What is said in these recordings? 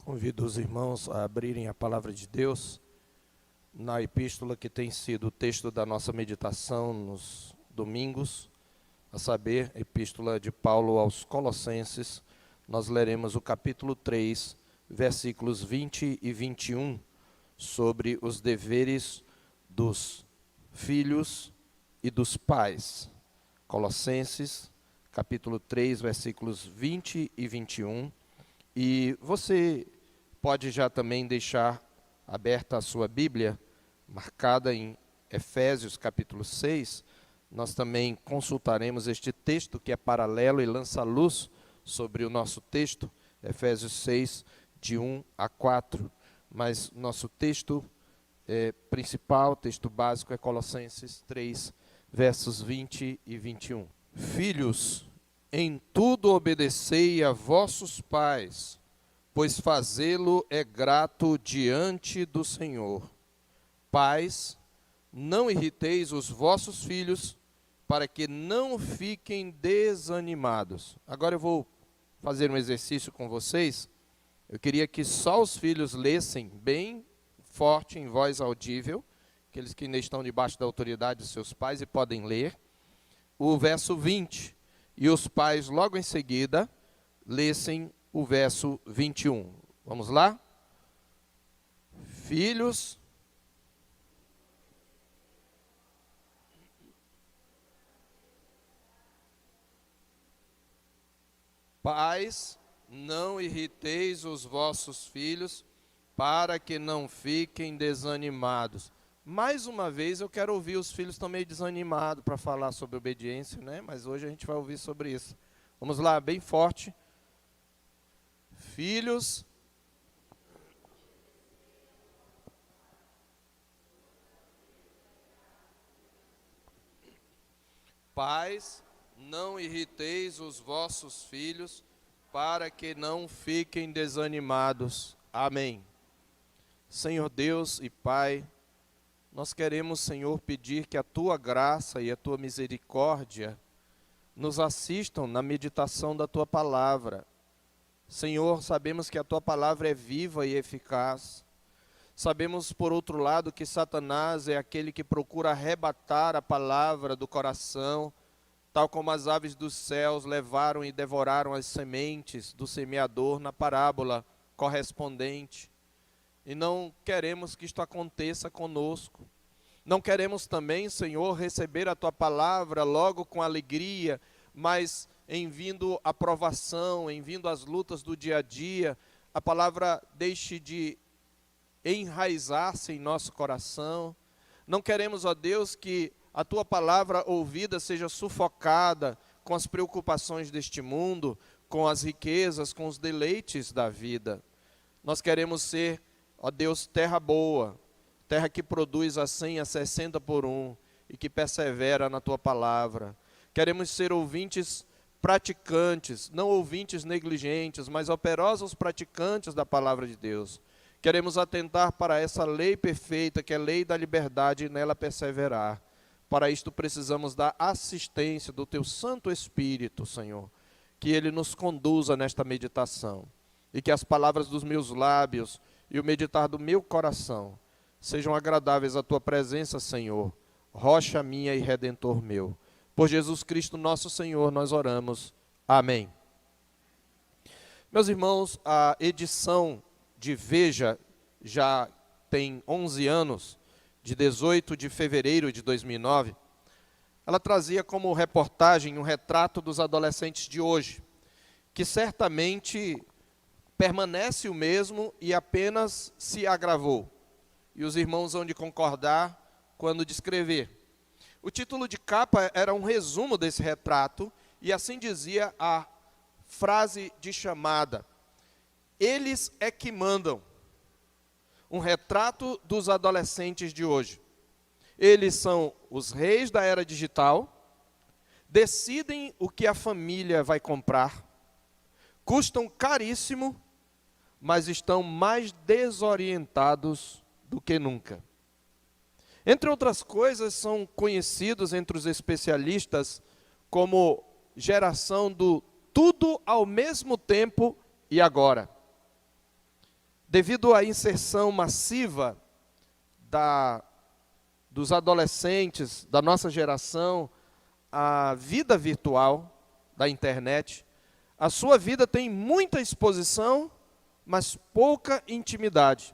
Convido os irmãos a abrirem a palavra de Deus na epístola que tem sido o texto da nossa meditação nos domingos, a saber, a epístola de Paulo aos Colossenses. Nós leremos o capítulo 3, versículos 20 e 21, sobre os deveres dos filhos e dos pais. Colossenses, capítulo 3, versículos 20 e 21. E você pode já também deixar aberta a sua Bíblia, marcada em Efésios capítulo 6. Nós também consultaremos este texto que é paralelo e lança luz sobre o nosso texto, Efésios 6, de 1 a 4. Mas nosso texto principal, texto básico, é Colossenses 3, versos 20 e 21. Filhos, em tudo obedecei a vossos pais, pois fazê-lo é grato diante do Senhor. Pais, não irriteis os vossos filhos, para que não fiquem desanimados. Agora eu vou fazer um exercício com vocês. Eu queria que só os filhos lessem bem forte, em voz audível, aqueles que ainda estão debaixo da autoridade de seus pais e podem ler, o verso 20. E os pais, logo em seguida, lessem o verso 21. Vamos lá? Filhos, pais, não irriteis os vossos filhos, para que não fiquem desanimados. Mais uma vez, eu quero ouvir os filhos estão meio desanimados para falar sobre obediência, né? Mas hoje a gente vai ouvir sobre isso. Vamos lá, bem forte. Filhos, pais, não irriteis os vossos filhos, para que não fiquem desanimados. Amém. Senhor Deus e Pai, nós queremos, Senhor, pedir que a Tua graça e a Tua misericórdia nos assistam na meditação da Tua palavra. Senhor, sabemos que a Tua palavra é viva e eficaz. Sabemos, por outro lado, que Satanás é aquele que procura arrebatar a palavra do coração, tal como as aves dos céus levaram e devoraram as sementes do semeador na parábola correspondente. E não queremos que isto aconteça conosco. Não queremos também, Senhor, receber a Tua palavra logo com alegria, mas em vindo a provação, em vindo as lutas do dia a dia, a palavra deixe de enraizar-se em nosso coração. Não queremos, ó Deus, que a Tua palavra ouvida seja sufocada com as preocupações deste mundo, com as riquezas, com os deleites da vida. Nós queremos ser, ó Deus, terra boa, terra que produz a 100, a 60 por 1 e que persevera na Tua palavra. Queremos ser ouvintes praticantes, não ouvintes negligentes, mas operosos praticantes da palavra de Deus. Queremos atentar para essa lei perfeita, que é a lei da liberdade, e nela perseverar. Para isto precisamos da assistência do Teu Santo Espírito, Senhor, que Ele nos conduza nesta meditação, e que as palavras dos meus lábios e o meditar do meu coração sejam agradáveis à Tua presença, Senhor, rocha minha e redentor meu. Por Jesus Cristo nosso Senhor nós oramos. Amém. Meus irmãos, a edição de Veja já tem 11 anos, de 18 de fevereiro de 2009. Ela trazia como reportagem um retrato dos adolescentes de hoje, que certamente permanece o mesmo e apenas se agravou. E os irmãos hão de concordar quando descrever. O título de capa era um resumo desse retrato, e assim dizia a frase de chamada: eles é que mandam. Um retrato dos adolescentes de hoje. Eles são os reis da era digital, decidem o que a família vai comprar, custam caríssimo, mas estão mais desorientados do que nunca. Entre outras coisas, são conhecidos entre os especialistas como geração do tudo ao mesmo tempo e agora. Devido à inserção massiva dos adolescentes da nossa geração, à vida virtual da internet, a sua vida tem muita exposição, mas pouca intimidade.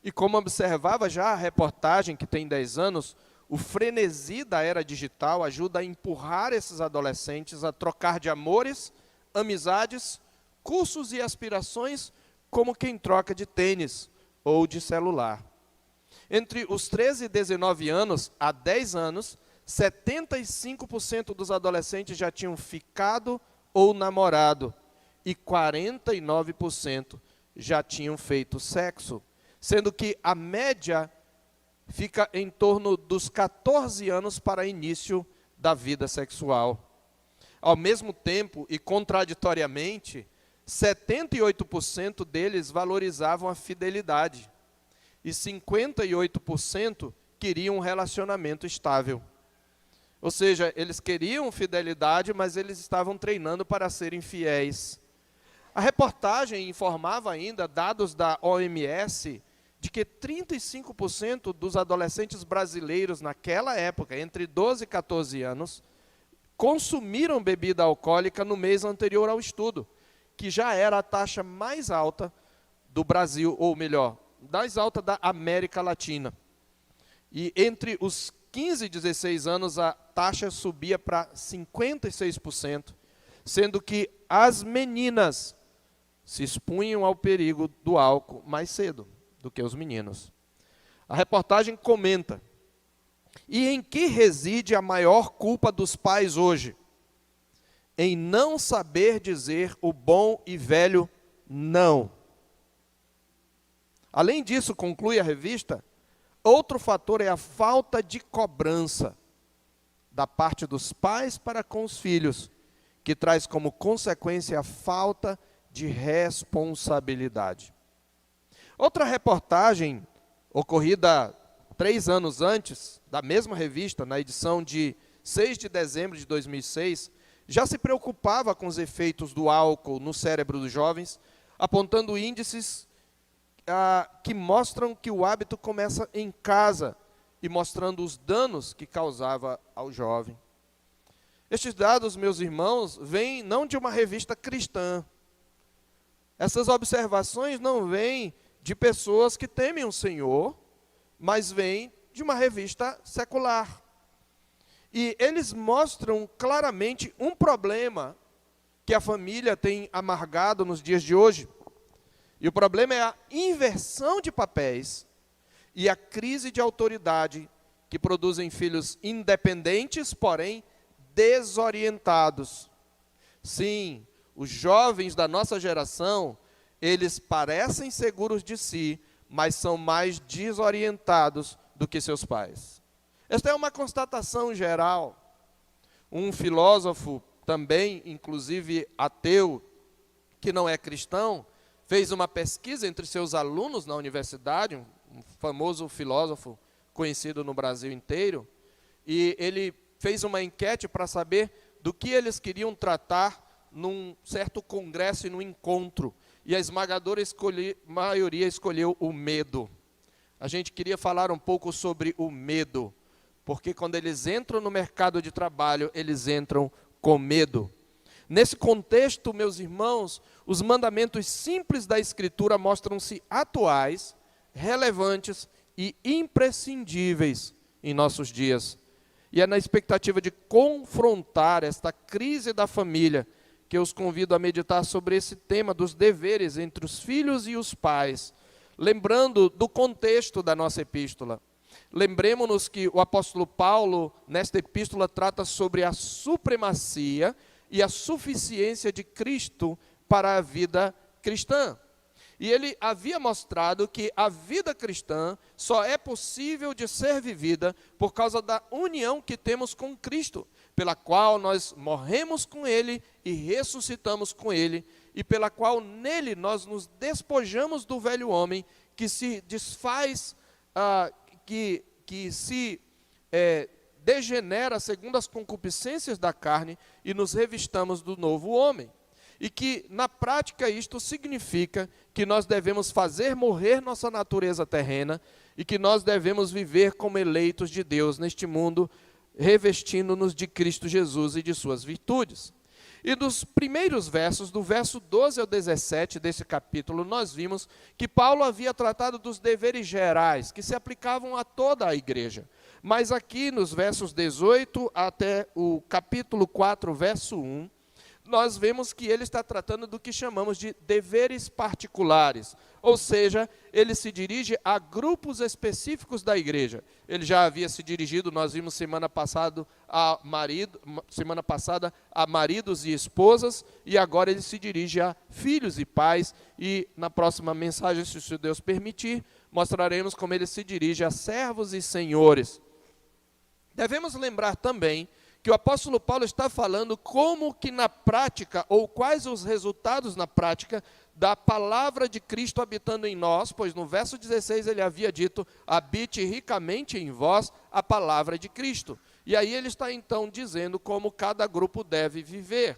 E como observava já a reportagem, que tem 10 anos, o frenesi da era digital ajuda a empurrar esses adolescentes a trocar de amores, amizades, cursos e aspirações, como quem troca de tênis ou de celular. Entre os 13 e 19 anos, há 10 anos, 75% dos adolescentes já tinham ficado ou namorado, e 49% já tinham feito sexo, sendo que a média fica em torno dos 14 anos para início da vida sexual. Ao mesmo tempo, e contraditoriamente, 78% deles valorizavam a fidelidade, e 58% queriam um relacionamento estável. Ou seja, eles queriam fidelidade, mas eles estavam treinando para serem fiéis. A reportagem informava ainda, dados da OMS, de que 35% dos adolescentes brasileiros naquela época, entre 12 e 14 anos, consumiram bebida alcoólica no mês anterior ao estudo, que já era a taxa mais alta do Brasil, ou melhor, mais alta da América Latina. E entre os 15 e 16 anos, a taxa subia para 56%, sendo que as meninas se expunham ao perigo do álcool mais cedo do que os meninos. A reportagem comenta: e em que reside a maior culpa dos pais hoje? Em não saber dizer o bom e velho não. Além disso, conclui a revista, outro fator é a falta de cobrança da parte dos pais para com os filhos, que traz como consequência a falta de responsabilidade. Outra reportagem, ocorrida 3 anos antes, da mesma revista, na edição de 6 de dezembro de 2006, já se preocupava com os efeitos do álcool no cérebro dos jovens, apontando índices que mostram que o hábito começa em casa e mostrando os danos que causava ao jovem. Estes dados, meus irmãos, vêm não de uma revista cristã. Essas observações não vêm de pessoas que temem o Senhor, mas vêm de uma revista secular. E eles mostram claramente um problema que a família tem amargado nos dias de hoje. E o problema é a inversão de papéis e a crise de autoridade que produzem filhos independentes, porém desorientados. Sim, os jovens da nossa geração, eles parecem seguros de si, mas são mais desorientados do que seus pais. Esta é uma constatação geral. Um filósofo também, inclusive ateu, que não é cristão, fez uma pesquisa entre seus alunos na universidade, um famoso filósofo conhecido no Brasil inteiro, e ele fez uma enquete para saber do que eles queriam tratar num certo congresso e num encontro. E a esmagadora maioria escolheu o medo. A gente queria falar um pouco sobre o medo, porque quando eles entram no mercado de trabalho, eles entram com medo. Nesse contexto, meus irmãos, os mandamentos simples da Escritura mostram-se atuais, relevantes e imprescindíveis em nossos dias. E é na expectativa de confrontar esta crise da família que eu os convido a meditar sobre esse tema dos deveres entre os filhos e os pais, lembrando do contexto da nossa epístola. Lembremos-nos que o apóstolo Paulo, nesta epístola, trata sobre a supremacia e a suficiência de Cristo para a vida cristã. E ele havia mostrado que a vida cristã só é possível de ser vivida por causa da união que temos com Cristo, pela qual nós morremos com Ele e ressuscitamos com Ele, e pela qual nele nós nos despojamos do velho homem que se desfaz, que se degenera segundo as concupiscências da carne, e nos revistamos do novo homem. e que, na prática, isto significa que nós devemos fazer morrer nossa natureza terrena e que nós devemos viver como eleitos de Deus neste mundo, revestindo-nos de Cristo Jesus e de suas virtudes. E dos primeiros versos, do verso 12 ao 17 desse capítulo, nós vimos que Paulo havia tratado dos deveres gerais, que se aplicavam a toda a igreja. Mas aqui, nos versos 18 até o capítulo 4, verso 1, nós vemos que ele está tratando do que chamamos de deveres particulares, ou seja, ele se dirige a grupos específicos da igreja. Ele já havia se dirigido, nós vimos semana passada a maridos e esposas, e agora ele se dirige a filhos e pais, e na próxima mensagem, se Deus permitir, mostraremos como ele se dirige a servos e senhores. Devemos lembrar também que o apóstolo Paulo está falando como que na prática, ou quais os resultados na prática, da palavra de Cristo habitando em nós, pois no verso 16 ele havia dito, habite ricamente em vós a palavra de Cristo. E aí ele está então dizendo como cada grupo deve viver.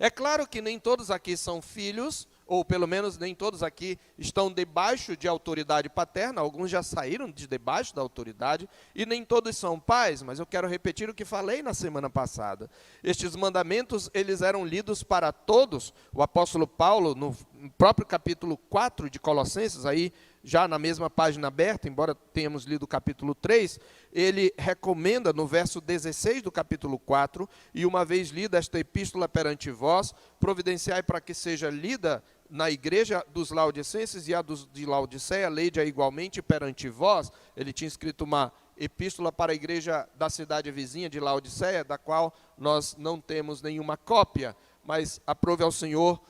É claro que nem todos aqui são filhos, ou pelo menos nem todos aqui estão debaixo de autoridade paterna, alguns já saíram de debaixo da autoridade, e nem todos são pais, mas eu quero repetir o que falei na semana passada. Estes mandamentos, eles eram lidos para todos. O apóstolo Paulo, no próprio capítulo 4 de Colossenses, aí já na mesma página aberta, embora tenhamos lido o capítulo 3, ele recomenda no verso 16 do capítulo 4, e uma vez lida esta epístola perante vós, providenciai para que seja lida na igreja dos Laodicenses e a dos de Laodiceia, leide-a igualmente perante vós. Ele tinha escrito uma epístola para a igreja da cidade vizinha de Laodiceia, da qual nós não temos nenhuma cópia, mas aprove ao Senhor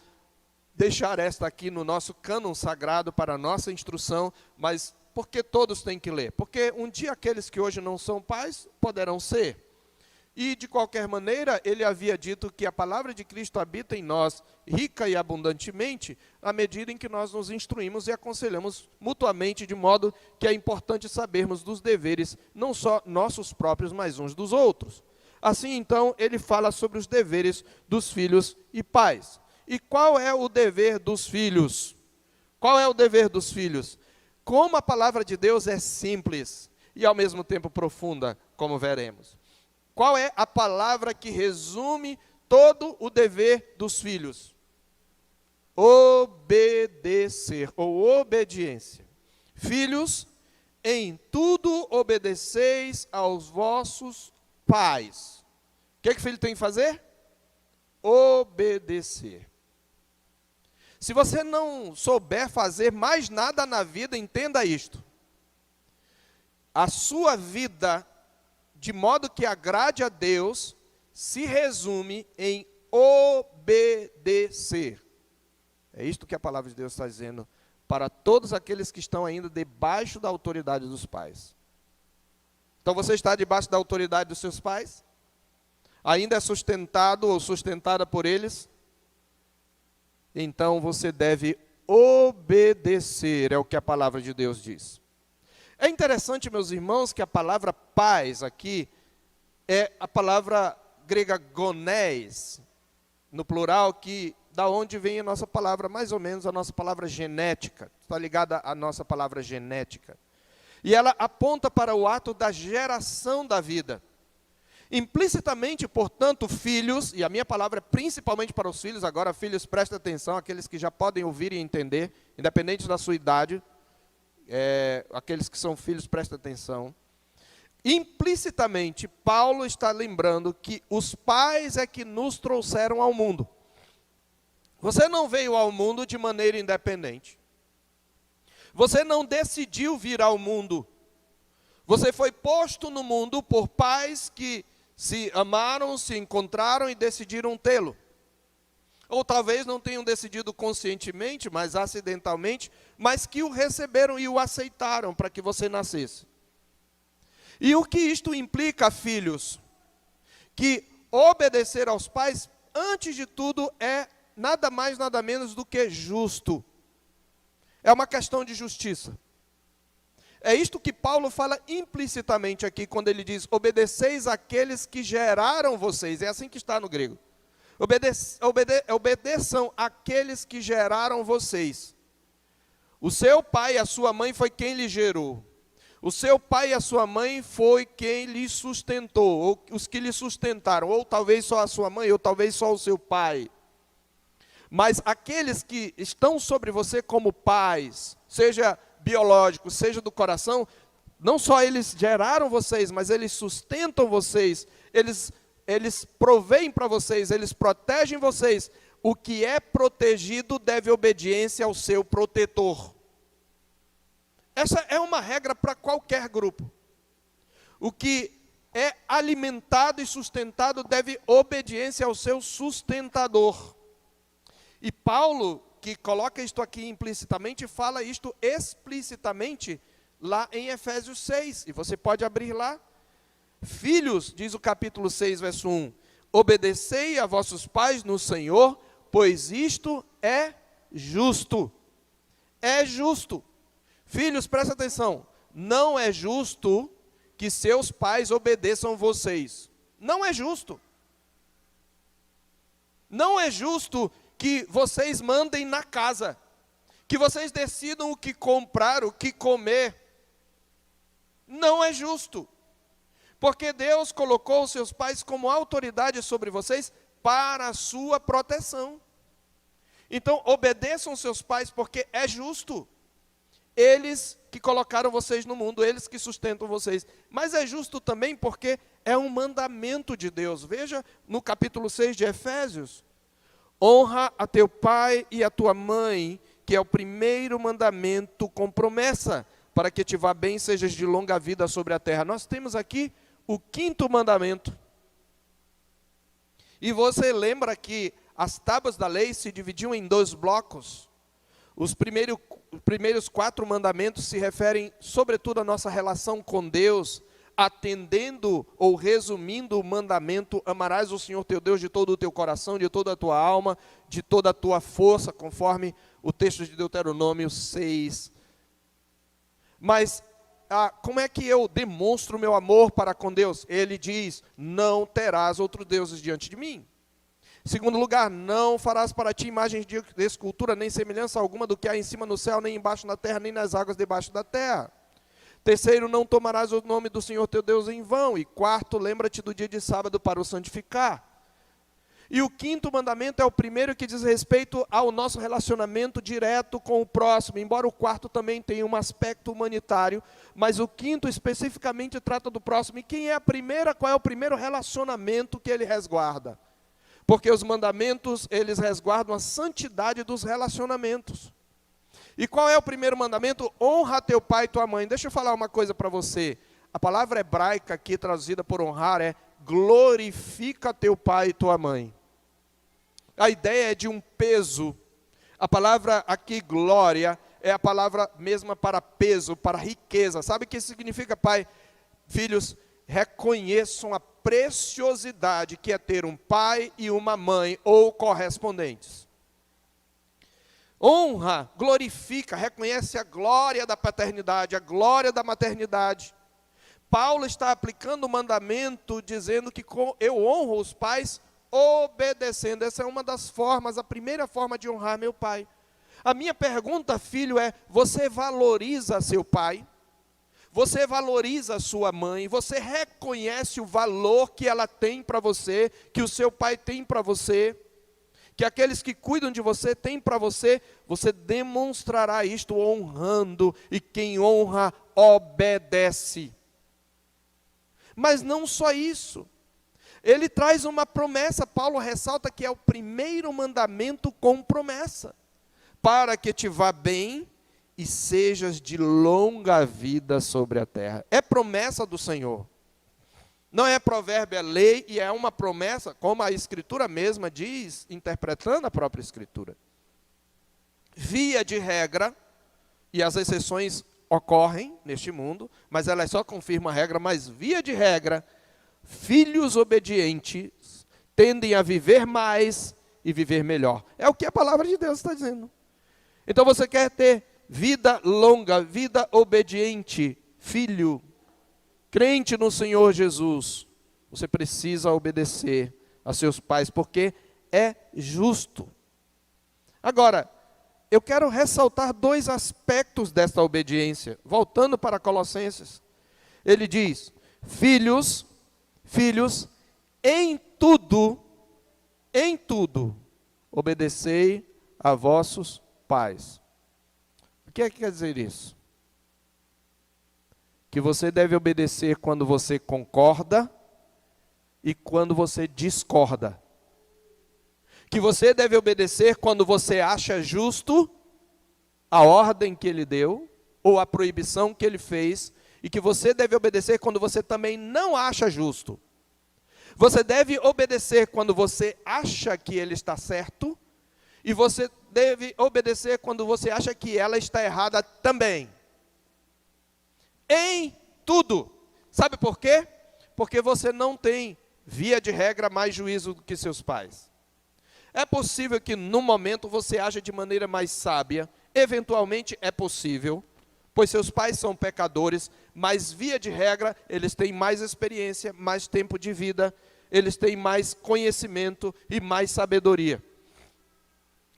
deixar esta aqui no nosso cânon sagrado para a nossa instrução, mas por que todos têm que ler? Porque um dia aqueles que hoje não são pais poderão ser. E, de qualquer maneira, ele havia dito que a palavra de Cristo habita em nós, rica e abundantemente, à medida em que nós nos instruímos e aconselhamos mutuamente, de modo que é importante sabermos dos deveres, não só nossos próprios, mas uns dos outros. Assim, então, ele fala sobre os deveres dos filhos e pais. E qual é o dever dos filhos? Qual é o dever dos filhos? Como a palavra de Deus é simples e, ao mesmo tempo, profunda, como veremos. Qual é a palavra que resume todo o dever dos filhos? Obedecer, ou obediência. Filhos, em tudo obedeceis aos vossos pais. O que o filho tem que fazer? Obedecer. Se você não souber fazer mais nada na vida, entenda isto. A sua vida, de modo que agrade a Deus, se resume em obedecer. É isto que a palavra de Deus está dizendo para todos aqueles que estão ainda debaixo da autoridade dos pais. Então você está debaixo da autoridade dos seus pais? Ainda é sustentado ou sustentada por eles? Então você deve obedecer, é o que a palavra de Deus diz. É interessante, meus irmãos, que a palavra pais aqui é a palavra grega gonés, no plural, da onde vem a nossa palavra, mais ou menos a nossa palavra genética, está ligada à nossa palavra genética. E ela aponta para o ato da geração da vida. Implicitamente, portanto, filhos, e a minha palavra é principalmente para os filhos, agora filhos, prestem atenção, aqueles que já podem ouvir e entender, independente da sua idade, aqueles que são filhos, prestem atenção. Implicitamente, Paulo está lembrando que os pais é que nos trouxeram ao mundo. Você não veio ao mundo de maneira independente. Você não decidiu vir ao mundo. Você foi posto no mundo por pais que se amaram, se encontraram e decidiram tê-lo. Ou talvez não tenham decidido conscientemente, mas acidentalmente, mas que o receberam e o aceitaram para que você nascesse. E o que isto implica, filhos? Que obedecer aos pais, antes de tudo, é nada mais, nada menos do que justo. É uma questão de justiça. É isto que Paulo fala implicitamente aqui, quando ele diz, obedeceis àqueles que geraram vocês. É assim que está no grego. Obedeçam aqueles que geraram vocês. O seu pai e a sua mãe foi quem lhe gerou. O seu pai e a sua mãe foi quem lhe sustentou, ou os que lhe sustentaram, ou talvez só a sua mãe, ou talvez só o seu pai. Mas aqueles que estão sobre você como pais, seja biológicos, seja do coração, não só eles geraram vocês, mas eles sustentam vocês, eles proveem para vocês, eles protegem vocês. O que é protegido deve obediência ao seu protetor. Essa é uma regra para qualquer grupo. O que é alimentado e sustentado deve obediência ao seu sustentador. E Paulo, que coloca isto aqui implicitamente, fala isto explicitamente lá em Efésios 6. E você pode abrir lá. Filhos, diz o capítulo 6, verso 1, obedecei a vossos pais no Senhor, pois isto é justo. É justo. Filhos, presta atenção, não é justo que seus pais obedeçam vocês. Não é justo. Não é justo que vocês mandem na casa, que vocês decidam o que comprar, o que comer. Não é justo. Porque Deus colocou os seus pais como autoridade sobre vocês para a sua proteção. Então, obedeçam seus pais porque é justo. Eles que colocaram vocês no mundo, eles que sustentam vocês. Mas é justo também porque é um mandamento de Deus. Veja no capítulo 6 de Efésios. Honra a teu pai e a tua mãe, que é o primeiro mandamento com promessa, para que te vá bem e sejas de longa vida sobre a terra. Nós temos aqui o 5º mandamento. E você lembra que as tábuas da lei se dividiam em 2 blocos. Os primeiros 4 mandamentos se referem sobretudo à nossa relação com Deus, atendendo ou resumindo o mandamento: amarás o Senhor teu Deus de todo o teu coração, de toda a tua alma, de toda a tua força, conforme o texto de Deuteronômio 6. Mas como é que eu demonstro o meu amor para com Deus? Ele diz: não terás outros deuses diante de mim. Segundo lugar, não farás para ti imagens de escultura, nem semelhança alguma do que há em cima no céu, nem embaixo na terra, nem nas águas debaixo da terra. Terceiro, não tomarás o nome do Senhor teu Deus em vão. E quarto, lembra-te do dia de sábado para o santificar. E o 5º mandamento é o primeiro, que diz respeito ao nosso relacionamento direto com o próximo, embora o 4º também tenha um aspecto humanitário, mas o 5º especificamente trata do próximo. E qual é o primeiro relacionamento que ele resguarda? Porque os mandamentos, eles resguardam a santidade dos relacionamentos. E qual é o primeiro mandamento? Honra teu pai e tua mãe. Deixa eu falar uma coisa para você. A palavra hebraica aqui traduzida por honrar é glorifica teu pai e tua mãe. A ideia é de um peso. A palavra aqui, glória, é a palavra mesma para peso, para riqueza. Sabe o que significa, pai? Filhos, reconheçam a preciosidade que é ter um pai e uma mãe ou correspondentes. Honra, glorifica, reconhece a glória da paternidade, a glória da maternidade. Paulo está aplicando o mandamento dizendo que eu honro os pais obedecendo. Essa é uma das formas, a primeira forma de honrar meu pai. A minha pergunta, filho, é: você valoriza seu pai? Você valoriza a sua mãe? Você reconhece o valor que ela tem para você, que o seu pai tem para você, que aqueles que cuidam de você têm para você? Você demonstrará isto honrando, e quem honra, obedece. Mas não só isso. Ele traz uma promessa. Paulo ressalta que é o primeiro mandamento com promessa: para que te vá bem e sejas de longa vida sobre a terra. É promessa do Senhor. Não é provérbio, é lei, e é uma promessa, como a Escritura mesma diz, interpretando a própria Escritura. Via de regra, e as exceções ocorrem neste mundo, mas ela só confirma a regra, mas via de regra, filhos obedientes tendem a viver mais e viver melhor. É o que a palavra de Deus está dizendo. Então você quer ter vida longa, vida obediente, filho, crente no Senhor Jesus, você precisa obedecer a seus pais, porque é justo. Agora, eu quero ressaltar dois aspectos desta obediência. Voltando para Colossenses, ele diz: filhos, em tudo, obedecei a vossos pais. O que é que quer dizer isso? Que você deve obedecer quando você concorda e quando você discorda. Que você deve obedecer quando você acha justo a ordem que ele deu, ou a proibição que ele fez, e que você deve obedecer quando você também não acha justo. Você deve obedecer quando você acha que ele está certo, e você deve obedecer quando você acha que ela está errada também. Em tudo. Sabe por quê? Porque você não tem, via de regra, mais juízo do que seus pais. É possível que no momento você haja de maneira mais sábia, eventualmente é possível, pois seus pais são pecadores, mas via de regra eles têm mais experiência, mais tempo de vida, eles têm mais conhecimento e mais sabedoria.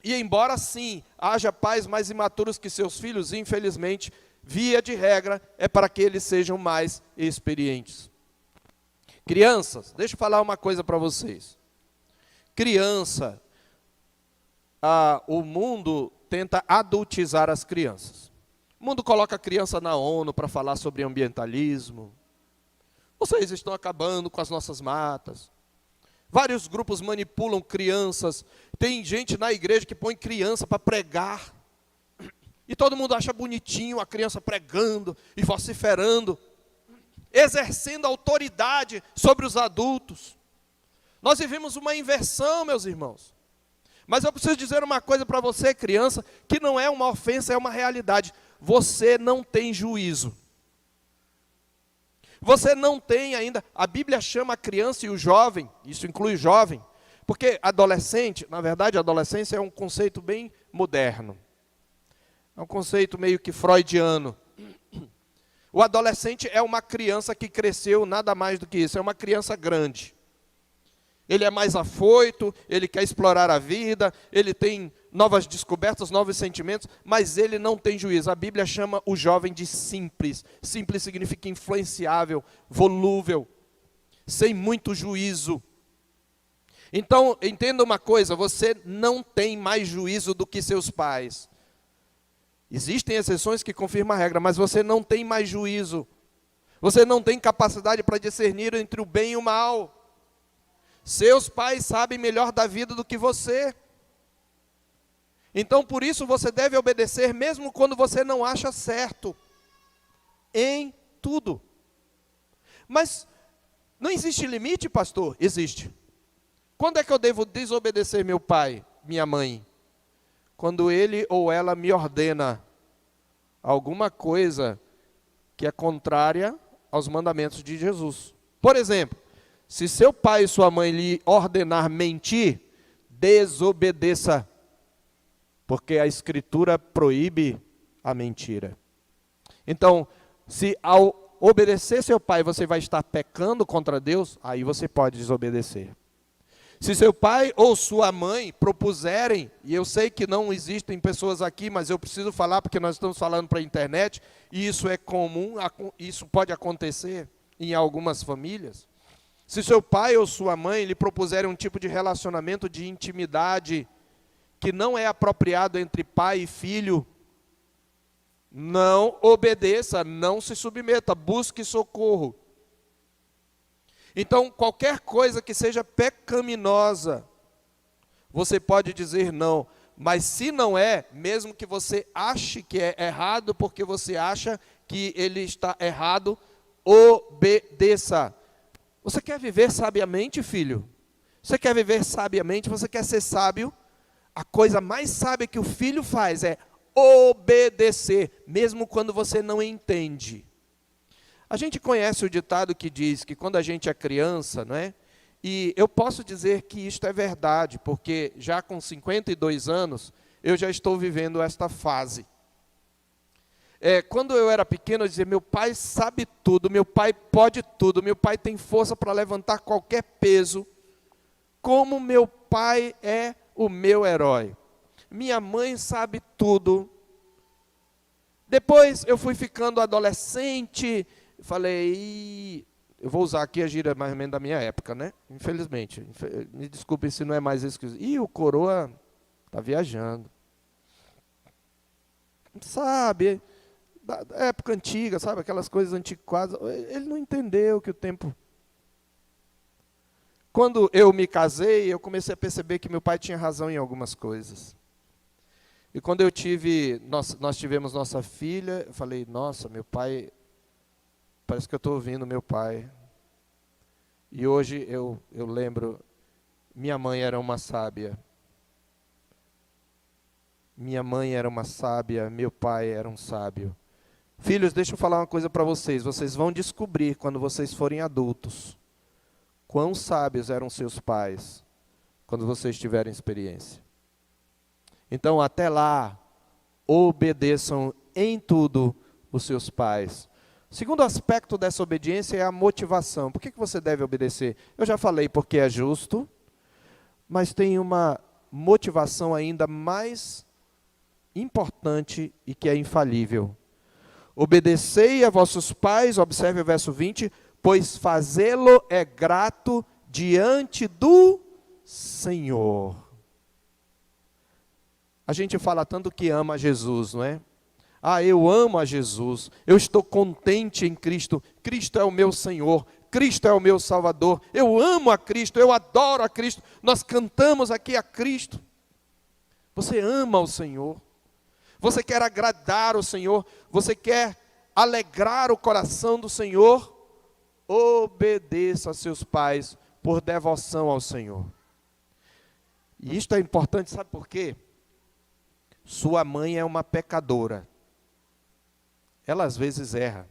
E embora sim haja pais mais imaturos que seus filhos, infelizmente, via de regra é para que eles sejam mais experientes. Crianças, deixa eu falar uma coisa para vocês. Criança, o mundo tenta adultizar as crianças. O mundo coloca a criança na ONU para falar sobre ambientalismo. Vocês estão acabando com as nossas matas. Vários grupos manipulam crianças. Tem gente na igreja que põe criança para pregar. E todo mundo acha bonitinho a criança pregando e vociferando, exercendo autoridade sobre os adultos. Nós vivemos uma inversão, meus irmãos. Mas eu preciso dizer uma coisa para você, criança, que não é uma ofensa, é uma realidade. Você não tem juízo. Você não tem ainda, a Bíblia chama a criança e o jovem, isso inclui o jovem, porque adolescente, na verdade a adolescência é um conceito bem moderno. É um conceito meio que freudiano. O adolescente é uma criança que cresceu, nada mais do que isso, é uma criança grande. Ele é mais afoito, ele quer explorar a vida, ele tem novas descobertas, novos sentimentos, mas ele não tem juízo. A Bíblia chama o jovem de simples. Simples significa influenciável, volúvel, sem muito juízo. Então, entenda uma coisa, você não tem mais juízo do que seus pais. Existem exceções que confirmam a regra, mas você não tem mais juízo. Você não tem capacidade para discernir entre o bem e o mal. Seus pais sabem melhor da vida do que você. Então, por isso, você deve obedecer mesmo quando você não acha certo. Em tudo. Mas não existe limite, pastor? Existe. Quando é que eu devo desobedecer meu pai, minha mãe? Quando ele ou ela me ordena alguma coisa que é contrária aos mandamentos de Jesus. Por exemplo, se seu pai e sua mãe lhe ordenar mentir, desobedeça, porque a Escritura proíbe a mentira. Então, se ao obedecer seu pai você vai estar pecando contra Deus, aí você pode desobedecer. Se seu pai ou sua mãe propuserem, e eu sei que não existem pessoas aqui, mas eu preciso falar porque nós estamos falando para a internet, e isso é comum, isso pode acontecer em algumas famílias. Se seu pai ou sua mãe lhe propuserem um tipo de relacionamento de intimidade que não é apropriado entre pai e filho, não obedeça, não se submeta, busque socorro. Então, qualquer coisa que seja pecaminosa, você pode dizer não. Mas se não é, mesmo que você ache que é errado, porque você acha que ele está errado, obedeça. Você quer viver sabiamente, filho? Você quer viver sabiamente? Você quer ser sábio? A coisa mais sábia que o filho faz é obedecer, mesmo quando você não entende. A gente conhece o ditado que diz que quando a gente é criança, não é? E eu posso dizer que isto é verdade, porque já com 52 anos, eu já estou vivendo esta fase. Quando eu era pequeno, eu dizia, meu pai sabe tudo, meu pai pode tudo, meu pai tem força para levantar qualquer peso. como meu pai é o meu herói. Minha mãe sabe tudo. Depois eu fui ficando adolescente, falei, eu vou usar aqui a gíria mais ou menos da minha época, né? Infelizmente, me desculpe se não é mais isso que eu digo. Ih, o coroa está viajando. Sabe, da época antiga, sabe, aquelas coisas antiquadas. Ele não entendeu que o tempo... Quando eu me casei, eu comecei a perceber que meu pai tinha razão em algumas coisas. E quando nós tivemos nossa filha, eu falei, nossa, meu pai, parece que eu estou ouvindo meu pai. E hoje eu lembro, minha mãe era uma sábia. Minha mãe era uma sábia, meu pai era um sábio. Filhos, deixa eu falar uma coisa para vocês. Vocês vão descobrir, quando vocês forem adultos, quão sábios eram seus pais, quando vocês tiverem experiência. Então, até lá, obedeçam em tudo os seus pais. O segundo aspecto dessa obediência é a motivação. Por que você deve obedecer? Eu já falei porque é justo, mas tem uma motivação ainda mais importante e que é infalível. Obedecei a vossos pais, observe o verso 20, pois fazê-lo é grato diante do Senhor. A gente fala tanto que ama Jesus, não é? Ah, eu amo a Jesus, eu estou contente em Cristo, Cristo é o meu Senhor, Cristo é o meu Salvador, eu amo a Cristo, eu adoro a Cristo, nós cantamos aqui a Cristo. Você ama o Senhor, você quer agradar o Senhor, você quer alegrar o coração do Senhor, obedeça a seus pais por devoção ao Senhor. E isto é importante, sabe por quê? Sua mãe é uma pecadora. Ela às vezes erra.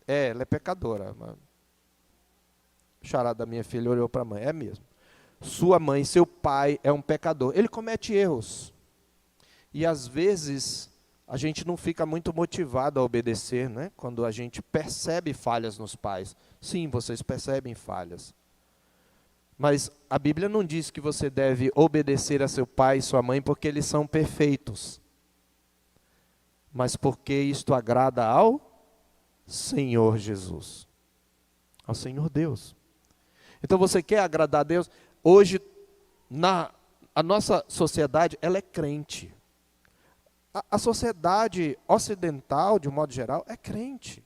Ela é pecadora. O xará da minha filha olhou para a mãe. É mesmo. Sua mãe, seu pai é um pecador. Ele comete erros. E às vezes a gente não fica muito motivado a obedecer, né? Quando a gente percebe falhas nos pais. Sim, vocês percebem falhas. Mas a Bíblia não diz que você deve obedecer a seu pai e sua mãe porque eles são perfeitos. Mas porque isto agrada ao Senhor Jesus. Ao Senhor Deus. Então você quer agradar a Deus? Hoje, a nossa sociedade, ela é crente. A sociedade ocidental, de um modo geral, é crente.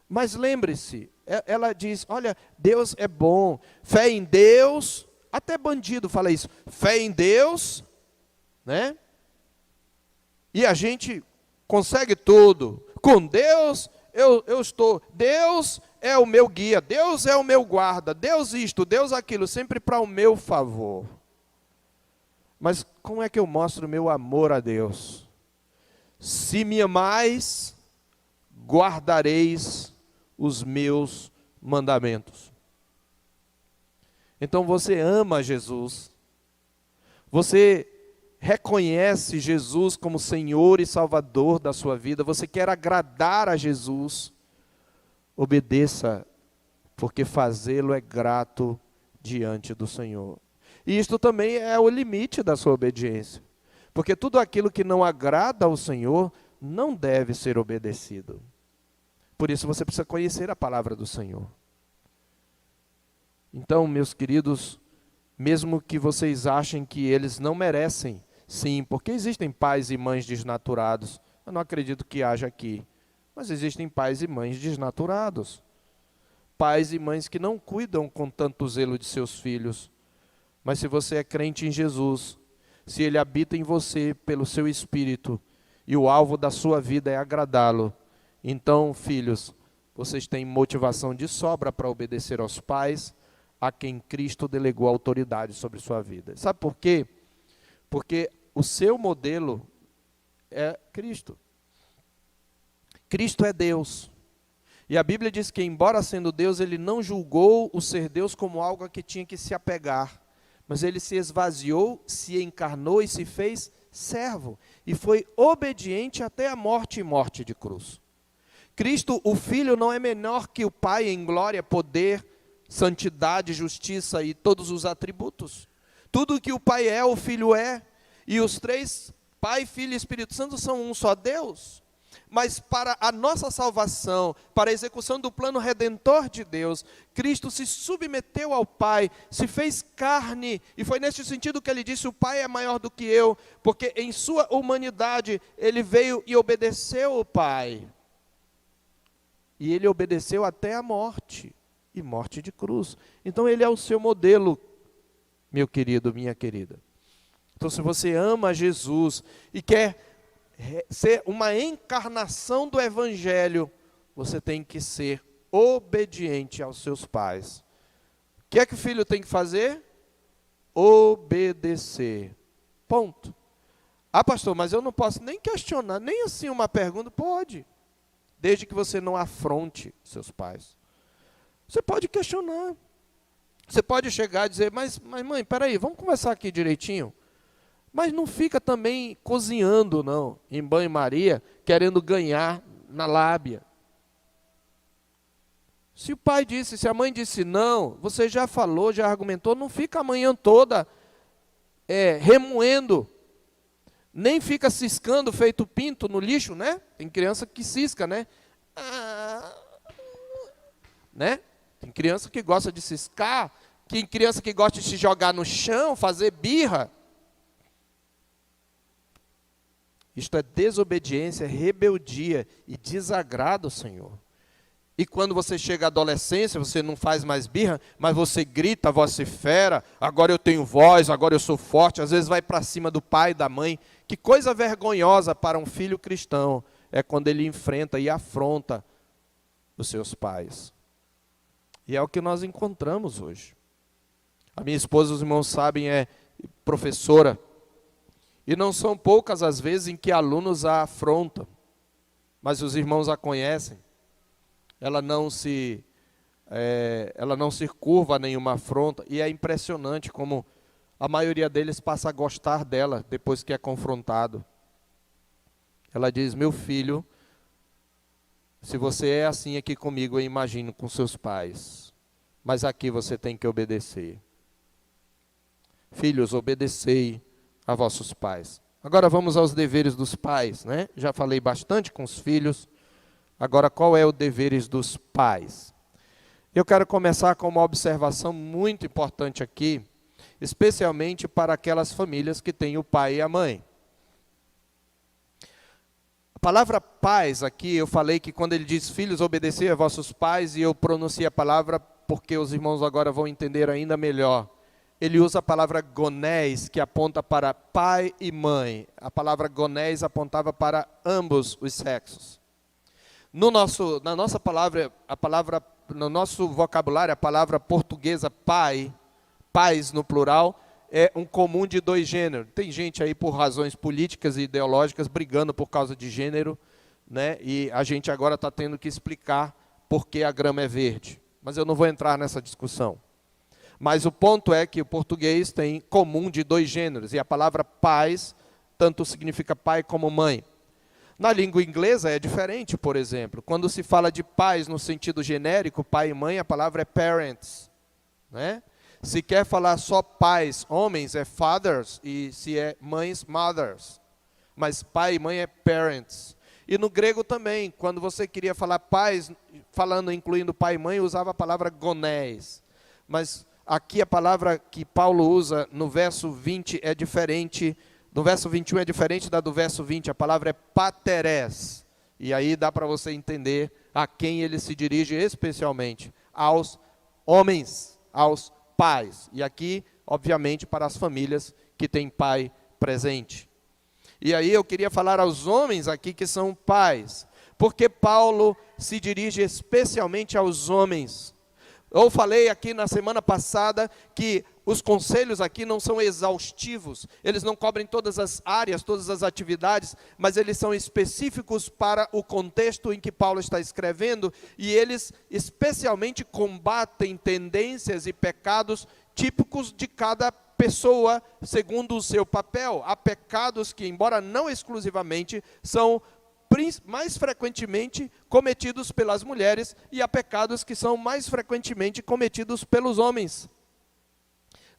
Mas lembre-se, ela diz, olha, Deus é bom, fé em Deus, até bandido fala isso, fé em Deus, né? E a gente consegue tudo, com Deus eu estou, Deus é o meu guia, Deus é o meu guarda, Deus isto, Deus aquilo, sempre para o meu favor. Mas como é que eu mostro o meu amor a Deus? Se me amais, guardareis os meus mandamentos. Então você ama Jesus, você reconhece Jesus como Senhor e Salvador da sua vida, você quer agradar a Jesus, obedeça, porque fazê-lo é grato diante do Senhor. E isto também é o limite da sua obediência, porque tudo aquilo que não agrada ao Senhor não deve ser obedecido. Por isso você precisa conhecer a palavra do Senhor. Então, meus queridos, mesmo que vocês achem que eles não merecem, sim, porque existem pais e mães desnaturados. Eu não acredito que haja aqui, mas existem pais e mães desnaturados. Pais e mães que não cuidam com tanto zelo de seus filhos. Mas se você é crente em Jesus, se Ele habita em você pelo seu Espírito, e o alvo da sua vida é agradá-lo, então, filhos, vocês têm motivação de sobra para obedecer aos pais, a quem Cristo delegou autoridade sobre sua vida. Sabe por quê? Porque o seu modelo é Cristo. Cristo é Deus. E a Bíblia diz que, embora sendo Deus, Ele não julgou o ser Deus como algo a que tinha que se apegar, mas Ele se esvaziou, se encarnou e se fez servo, e foi obediente até a morte e morte de cruz. Cristo, o Filho, não é menor que o Pai em glória, poder, santidade, justiça e todos os atributos. Tudo que o Pai é, o Filho é. E os três, Pai, Filho e Espírito Santo, são um só Deus. Mas para a nossa salvação, para a execução do plano redentor de Deus, Cristo se submeteu ao Pai, se fez carne, e foi nesse sentido que ele disse: o Pai é maior do que eu, porque em sua humanidade ele veio e obedeceu o Pai. E ele obedeceu até a morte, e morte de cruz. Então ele é o seu modelo, meu querido, minha querida. Então, se você ama Jesus e quer ser uma encarnação do Evangelho, você tem que ser obediente aos seus pais. O que é que o filho tem que fazer? Obedecer. Ponto. Ah, pastor, mas eu não posso nem questionar, nem assim uma pergunta. Pode, desde que você não afronte seus pais. Você pode questionar. Você pode chegar e dizer: mas mãe, peraí, vamos conversar aqui direitinho. Mas não fica também cozinhando, não, em banho-maria, querendo ganhar na lábia. Se o pai disse, se a mãe disse não, você já falou, já argumentou, não fica a manhã toda remoendo, nem fica ciscando feito pinto no lixo, né? Tem criança que cisca, né? Tem criança que gosta de ciscar, tem criança que gosta de se jogar no chão, fazer birra. Isto é desobediência, rebeldia e desagrado ao Senhor. E quando você chega à adolescência, você não faz mais birra, mas você grita, vocifera: agora eu tenho voz, agora eu sou forte. Às vezes vai para cima do pai, da mãe. Que coisa vergonhosa para um filho cristão é quando ele enfrenta e afronta os seus pais. E é o que nós encontramos hoje. A minha esposa, os irmãos sabem, é professora. E não são poucas as vezes em que alunos a afrontam, mas os irmãos a conhecem. Ela não se curva a nenhuma afronta, e é impressionante como a maioria deles passa a gostar dela depois que é confrontado. Ela diz: meu filho, se você é assim aqui comigo, eu imagino com seus pais, mas aqui você tem que obedecer. Filhos, obedecei a vossos pais. Agora vamos aos deveres dos pais, né? Já falei bastante com os filhos. Agora, qual é o deveres dos pais? Eu quero começar com uma observação muito importante aqui, especialmente para aquelas famílias que têm o pai e a mãe. A palavra pais aqui, eu falei que quando ele diz filhos, obedecei a vossos pais, e eu pronunciei a palavra porque os irmãos agora vão entender ainda melhor. Ele usa a palavra gonés, que aponta para pai e mãe. A palavra gonés apontava para ambos os sexos. No nosso vocabulário, a palavra portuguesa pai, pais no plural, é um comum de dois gêneros. Tem gente aí por razões políticas e ideológicas brigando por causa de gênero, né? E a gente agora está tendo que explicar por que a grama é verde. Mas eu não vou entrar nessa discussão. Mas o ponto é que o português tem comum de dois gêneros, e a palavra pais tanto significa pai como mãe. Na língua inglesa é diferente, por exemplo. Quando se fala de pais no sentido genérico, pai e mãe, a palavra é parents, né? Se quer falar só pais, homens, é fathers, e se é mães, mothers. Mas pai e mãe é parents. E no grego também, quando você queria falar pais, incluindo pai e mãe, usava a palavra gonés. Mas aqui a palavra que Paulo usa no verso 20 é diferente, no verso 21 é diferente da do verso 20, a palavra é paterés. E aí dá para você entender a quem ele se dirige especialmente: aos homens, aos pais. E aqui, obviamente, para as famílias que têm pai presente. E aí eu queria falar aos homens aqui que são pais, porque Paulo se dirige especialmente aos homens. Eu falei aqui na semana passada que os conselhos aqui não são exaustivos, eles não cobrem todas as áreas, todas as atividades, mas eles são específicos para o contexto em que Paulo está escrevendo, e eles especialmente combatem tendências e pecados típicos de cada pessoa segundo o seu papel. Há pecados que, embora não exclusivamente, são mais frequentemente cometidos pelas mulheres e há pecados que são mais frequentemente cometidos pelos homens.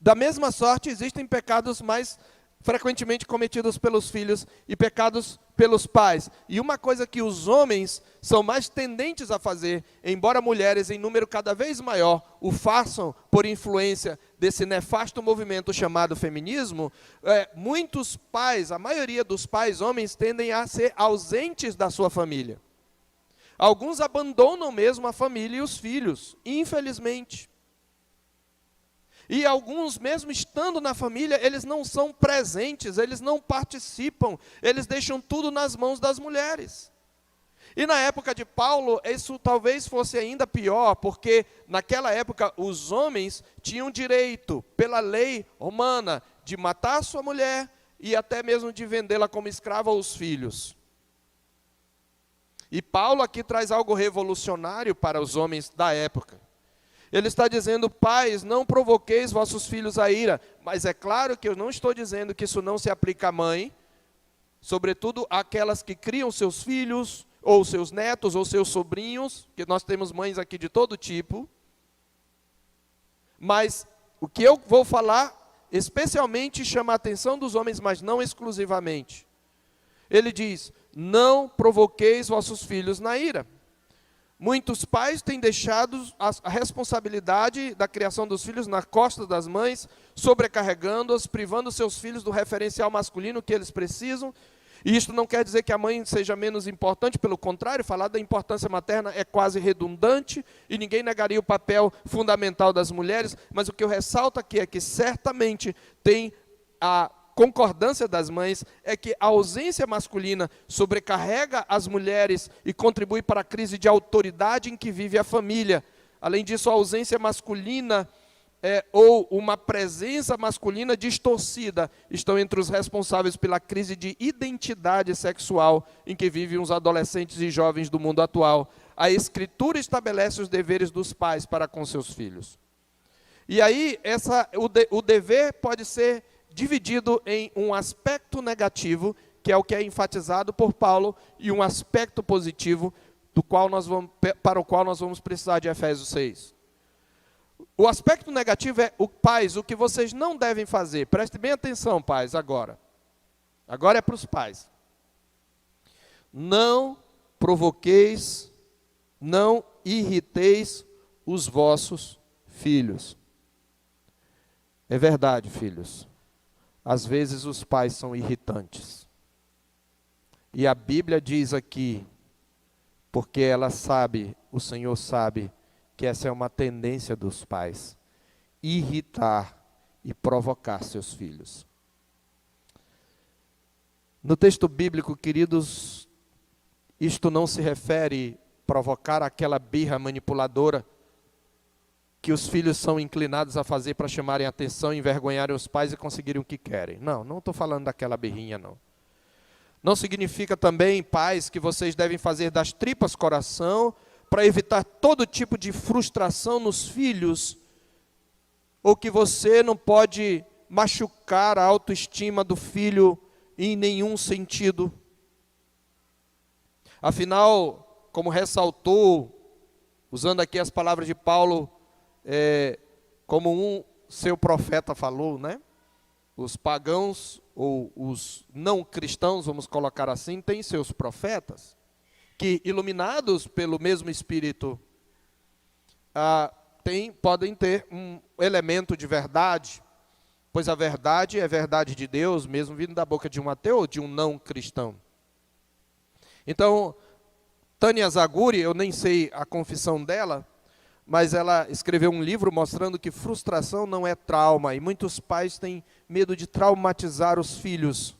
Da mesma sorte, existem pecados mais frequentemente cometidos pelos filhos e pecados pelos pais. E uma coisa que os homens são mais tendentes a fazer, embora mulheres em número cada vez maior o façam por influência desse nefasto movimento chamado feminismo, muitos pais, a maioria dos pais homens, tendem a ser ausentes da sua família. Alguns abandonam mesmo a família e os filhos, infelizmente. E alguns, mesmo estando na família, eles não são presentes, eles não participam, eles deixam tudo nas mãos das mulheres. E na época de Paulo, isso talvez fosse ainda pior, porque naquela época os homens tinham direito, pela lei romana, de matar sua mulher e até mesmo de vendê-la como escrava aos filhos. E Paulo aqui traz algo revolucionário para os homens da época. Ele está dizendo: pais, não provoqueis vossos filhos a ira. Mas é claro que eu não estou dizendo que isso não se aplica à mãe, sobretudo aquelas que criam seus filhos, ou seus netos, ou seus sobrinhos, que nós temos mães aqui de todo tipo. Mas o que eu vou falar, especialmente chama a atenção dos homens, mas não exclusivamente. Ele diz: não provoqueis vossos filhos na ira. Muitos pais têm deixado a responsabilidade da criação dos filhos nas costas das mães, sobrecarregando-as, privando seus filhos do referencial masculino que eles precisam. E isto não quer dizer que a mãe seja menos importante, pelo contrário, falar da importância materna é quase redundante, e ninguém negaria o papel fundamental das mulheres, mas o que eu ressalto aqui é que certamente tem a concordância das mães, é que a ausência masculina sobrecarrega as mulheres e contribui para a crise de autoridade em que vive a família. Além disso, a ausência masculina ou uma presença masculina distorcida estão entre os responsáveis pela crise de identidade sexual em que vivem os adolescentes e jovens do mundo atual. A Escritura estabelece os deveres dos pais para com seus filhos. E aí, o dever pode ser dividido em um aspecto negativo, que é o que é enfatizado por Paulo, e um aspecto positivo, para o qual nós vamos precisar de Efésios 6. O aspecto negativo é: pais, o que vocês não devem fazer. Preste bem atenção, pais, agora. Agora é para os pais. Não provoqueis, não irriteis os vossos filhos. É verdade, filhos. Às vezes os pais são irritantes. E a Bíblia diz aqui, porque ela sabe, o Senhor sabe, que essa é uma tendência dos pais: irritar e provocar seus filhos. No texto bíblico, queridos, isto não se refere a provocar aquela birra manipuladora que os filhos são inclinados a fazer para chamarem a atenção, envergonharem os pais e conseguirem o que querem. Não estou falando daquela birrinha, não. Não significa também, pais, que vocês devem fazer das tripas coração para evitar todo tipo de frustração nos filhos, ou que você não pode machucar a autoestima do filho em nenhum sentido. Afinal, como ressaltou, usando aqui as palavras de Paulo, como um seu profeta falou, né? Os pagãos, ou os não cristãos, vamos colocar assim, têm seus profetas, que, iluminados pelo mesmo Espírito, podem ter um elemento de verdade, pois a verdade é verdade de Deus, mesmo vindo da boca de um ateu ou de um não cristão. Então, Tânia Zaguri, eu nem sei a confissão dela, mas ela escreveu um livro mostrando que frustração não é trauma, e muitos pais têm medo de traumatizar os filhos.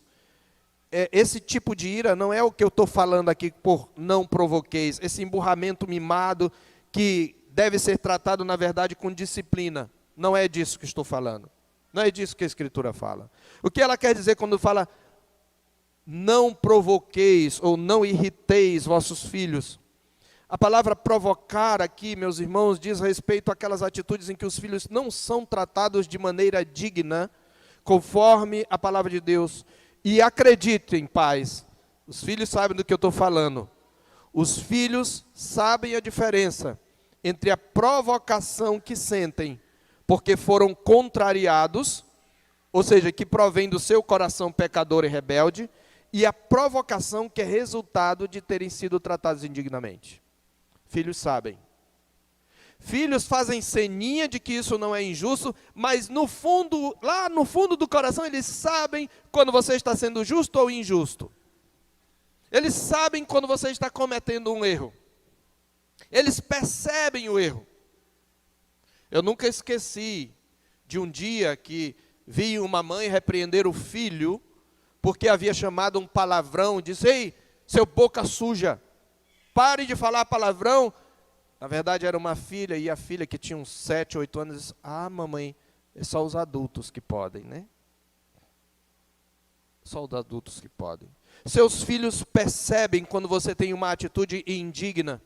Esse tipo de ira não é o que eu estou falando aqui por não provoqueis, esse emburramento mimado que deve ser tratado, na verdade, com disciplina. Não é disso que estou falando. Não é disso que a Escritura fala. O que ela quer dizer quando fala não provoqueis ou não irriteis vossos filhos? A palavra provocar aqui, meus irmãos, diz respeito àquelas atitudes em que os filhos não são tratados de maneira digna, conforme a palavra de Deus. E acreditem, pais, Os filhos sabem do que eu estou falando. Os filhos sabem a diferença entre a provocação que sentem porque foram contrariados, ou seja, que provém do seu coração pecador e rebelde, e a provocação que é resultado de terem sido tratados indignamente. Filhos sabem. Filhos fazem ceninha de que isso não é injusto, mas no fundo, lá no fundo do coração, eles sabem quando você está sendo justo ou injusto. Eles sabem quando você está cometendo um erro. Eles percebem o erro. Eu nunca esqueci de um dia que vi uma mãe repreender o filho porque havia chamado um palavrão, disse: ei, seu boca suja, pare de falar palavrão. Na verdade era uma filha, e a filha que tinha uns 7, 8 anos, disse: ah, mamãe, é só os adultos que podem, né? Só os adultos que podem. Seus filhos percebem quando você tem uma atitude indigna.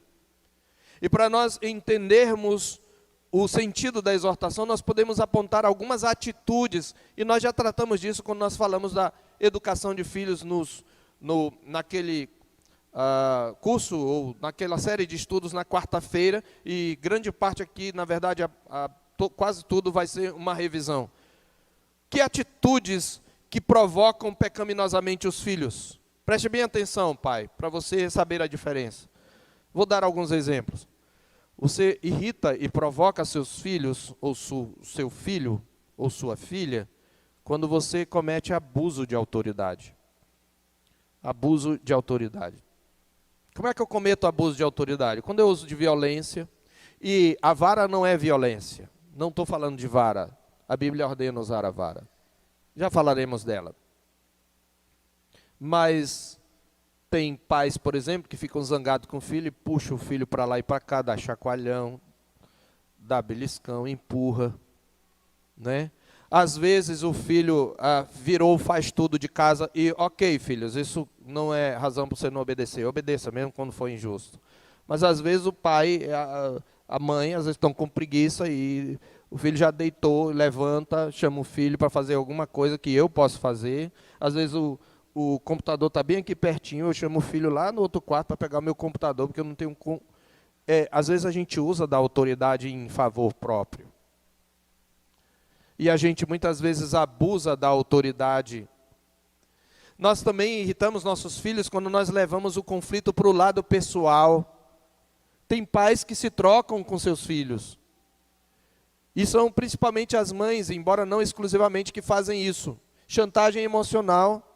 E para nós entendermos o sentido da exortação, nós podemos apontar algumas atitudes, e nós já tratamos disso quando nós falamos da educação de filhos naquele curso, ou naquela série de estudos na quarta-feira, e grande parte aqui, na verdade, quase tudo vai ser uma revisão. Que atitudes que provocam pecaminosamente os filhos? Preste bem atenção, pai, para você saber a diferença. Vou dar alguns exemplos. Você irrita e provoca seus filhos, ou seu filho, ou sua filha, quando você comete abuso de autoridade. Abuso de autoridade. Como é que eu cometo abuso de autoridade? Quando eu uso de violência, e a vara não é violência. Não estou falando de vara. A Bíblia ordena usar a vara. Já falaremos dela. Mas tem pais, por exemplo, que ficam zangados com o filho e puxam o filho para lá e para cá, dá chacoalhão, dá beliscão, empurra, né? Às vezes o filho virou, faz tudo de casa e, ok, filhos, isso não é razão para você não obedecer. Obedeça mesmo quando for injusto. Mas às vezes o pai, a mãe, às vezes estão com preguiça e o filho já deitou, levanta, chama o filho para fazer alguma coisa que eu posso fazer. Às vezes o computador está bem aqui pertinho, eu chamo o filho lá no outro quarto para pegar o meu computador, porque eu não tenho... às vezes a gente usa da autoridade em favor próprio. E a gente muitas vezes abusa da autoridade. Nós também irritamos nossos filhos quando nós levamos o conflito para o lado pessoal. Tem pais que se trocam com seus filhos. E são principalmente as mães, embora não exclusivamente, que fazem isso. Chantagem emocional.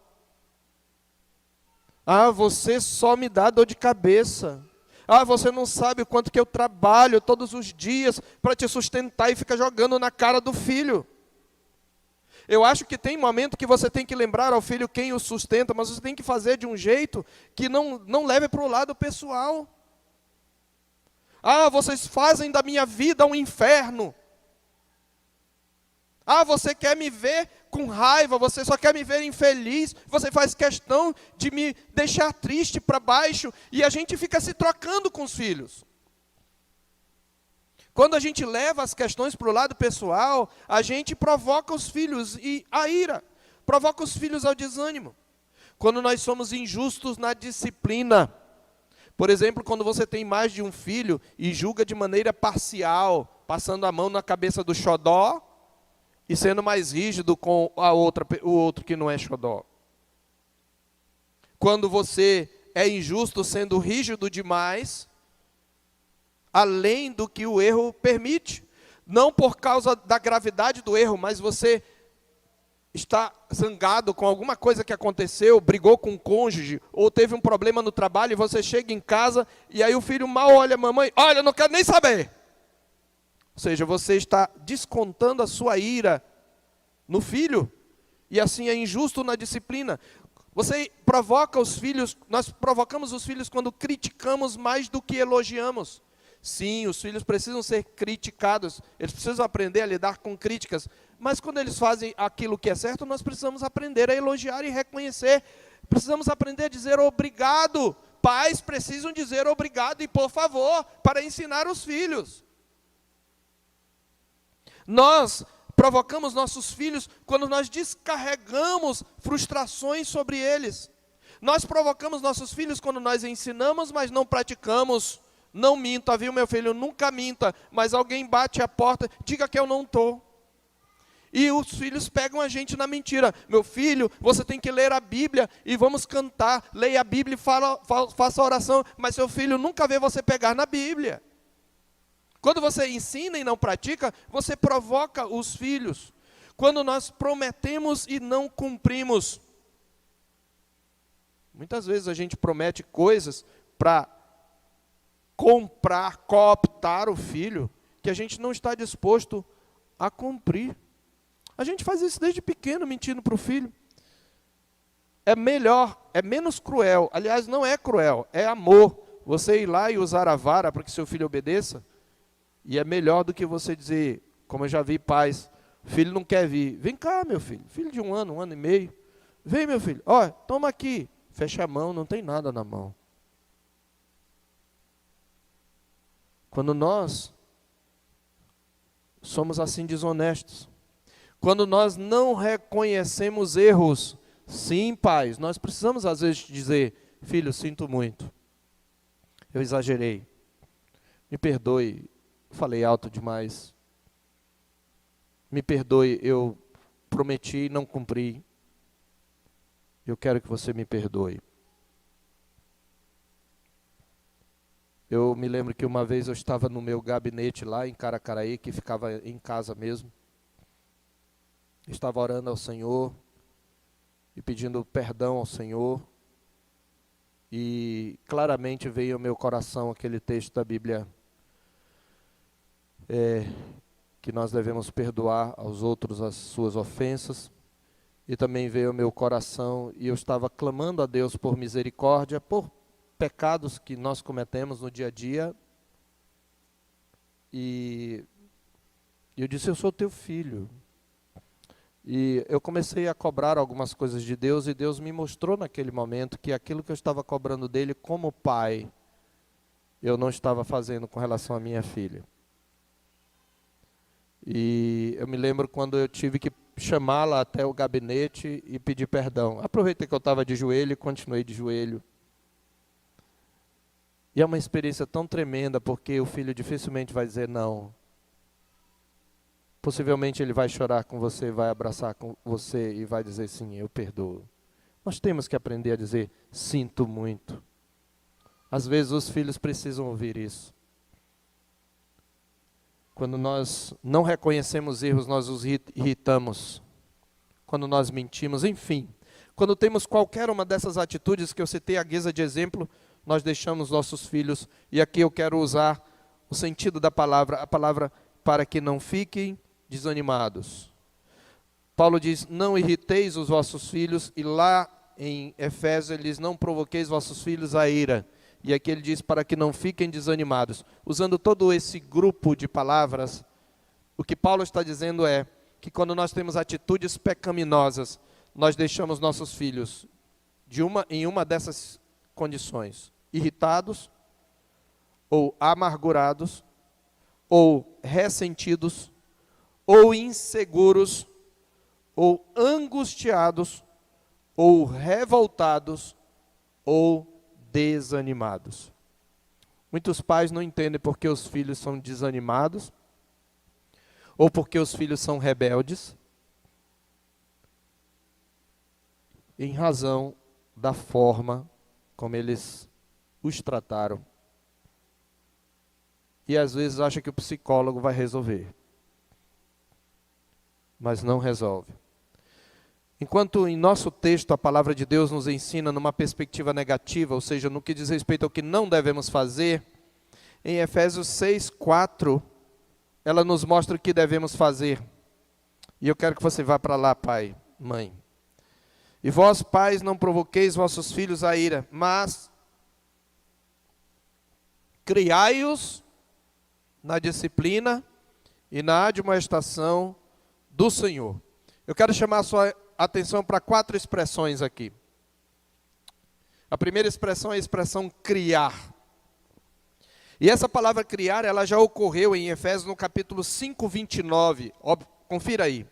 Ah, você só me dá dor de cabeça. Ah, você não sabe o quanto que eu trabalho todos os dias para te sustentar e fica jogando na cara do filho. Eu acho que tem momento que você tem que lembrar ao filho quem o sustenta, mas você tem que fazer de um jeito que não leve para o lado pessoal. Ah, vocês fazem da minha vida um inferno. Ah, você quer me ver com raiva, você só quer me ver infeliz, você faz questão de me deixar triste para baixo, e a gente fica se trocando com os filhos. Quando a gente leva as questões para o lado pessoal, a gente provoca os filhos à ira, provoca os filhos ao desânimo. Quando nós somos injustos na disciplina, por exemplo, quando você tem mais de um filho e julga de maneira parcial, passando a mão na cabeça do xodó, e sendo mais rígido com o outro que não é xodó. Quando você é injusto sendo rígido demais, além do que o erro permite. Não por causa da gravidade do erro, mas você está zangado com alguma coisa que aconteceu, brigou com o cônjuge, ou teve um problema no trabalho, e você chega em casa, e aí o filho mal olha, mamãe, olha, eu não quero nem saber. Ou seja, você está descontando a sua ira no filho, e assim é injusto na disciplina. Você provoca os filhos, nós provocamos os filhos quando criticamos mais do que elogiamos. Sim, os filhos precisam ser criticados, eles precisam aprender a lidar com críticas, mas quando eles fazem aquilo que é certo, nós precisamos aprender a elogiar e reconhecer, precisamos aprender a dizer obrigado. Pais precisam dizer obrigado e por favor, para ensinar os filhos. Nós provocamos nossos filhos quando nós descarregamos frustrações sobre eles. Nós provocamos nossos filhos quando nós ensinamos, mas não praticamos. Não minta, viu, meu filho? Nunca minta. Mas alguém bate a porta, diga que eu não estou. E os filhos pegam a gente na mentira. Meu filho, você tem que ler a Bíblia e vamos cantar. Leia a Bíblia e faça oração. Mas seu filho nunca vê você pegar na Bíblia. Quando você ensina e não pratica, você provoca os filhos. Quando nós prometemos e não cumprimos. Muitas vezes a gente promete coisas para comprar, cooptar o filho, que a gente não está disposto a cumprir. A gente faz isso desde pequeno, mentindo para o filho. É melhor, é menos cruel. Aliás, não é cruel, é amor. Você ir lá e usar a vara para que seu filho obedeça. E é melhor do que você dizer, como eu já vi pais, o filho não quer vir. Vem cá, meu filho, filho de 1 ano e meio. Vem, meu filho, ó, toma aqui. Fecha a mão, não tem nada na mão. Quando nós somos assim desonestos, quando nós não reconhecemos erros, sim, pais, nós precisamos às vezes dizer, filho, sinto muito, eu exagerei, me perdoe, falei alto demais, me perdoe, eu prometi e não cumpri, eu quero que você me perdoe. Eu me lembro que uma vez eu estava no meu gabinete lá em Caracaraí, que ficava em casa mesmo. Estava orando ao Senhor e pedindo perdão ao Senhor. E claramente veio ao meu coração aquele texto da Bíblia, que nós devemos perdoar aos outros as suas ofensas. E também veio ao meu coração, e eu estava clamando a Deus por misericórdia, por pecados que nós cometemos no dia a dia. E eu disse, eu sou teu filho. E eu comecei a cobrar algumas coisas de Deus, e Deus me mostrou naquele momento que aquilo que eu estava cobrando dele como pai, eu não estava fazendo com relação à minha filha. E eu me lembro quando eu tive que chamá-la até o gabinete e pedir perdão. Aproveitei que eu estava de joelho e continuei de joelho. E é uma experiência tão tremenda, porque o filho dificilmente vai dizer não. Possivelmente ele vai chorar com você, vai abraçar com você e vai dizer sim, eu perdoo. Nós temos que aprender a dizer, sinto muito. Às vezes os filhos precisam ouvir isso. Quando nós não reconhecemos erros, nós os irritamos. Quando nós mentimos, enfim. Quando temos qualquer uma dessas atitudes que eu citei à guisa de exemplo, nós deixamos nossos filhos, e aqui eu quero usar o sentido da palavra, a palavra para que não fiquem desanimados. Paulo diz, não irriteis os vossos filhos, e lá em Efésios ele diz, não provoqueis vossos filhos a ira. E aqui ele diz, para que não fiquem desanimados. Usando todo esse grupo de palavras, o que Paulo está dizendo é que quando nós temos atitudes pecaminosas, nós deixamos nossos filhos em uma dessas condições: irritados, ou amargurados, ou ressentidos, ou inseguros, ou angustiados, ou revoltados, ou desanimados. Muitos pais não entendem porque os filhos são desanimados, ou porque os filhos são rebeldes, em razão da forma como eles os trataram. E às vezes acha que o psicólogo vai resolver, mas não resolve. Enquanto em nosso texto a palavra de Deus nos ensina numa perspectiva negativa, ou seja, no que diz respeito ao que não devemos fazer, em Efésios 6:4, ela nos mostra o que devemos fazer. E eu quero que você vá para lá, pai, mãe. E vós, pais, não provoqueis vossos filhos a ira, mas criai-os na disciplina e na admoestação do Senhor. Eu quero chamar a sua atenção para 4 expressões aqui. A primeira expressão é a expressão criar. E essa palavra criar, ela já ocorreu em Efésios no capítulo 5, 29. Confira aí.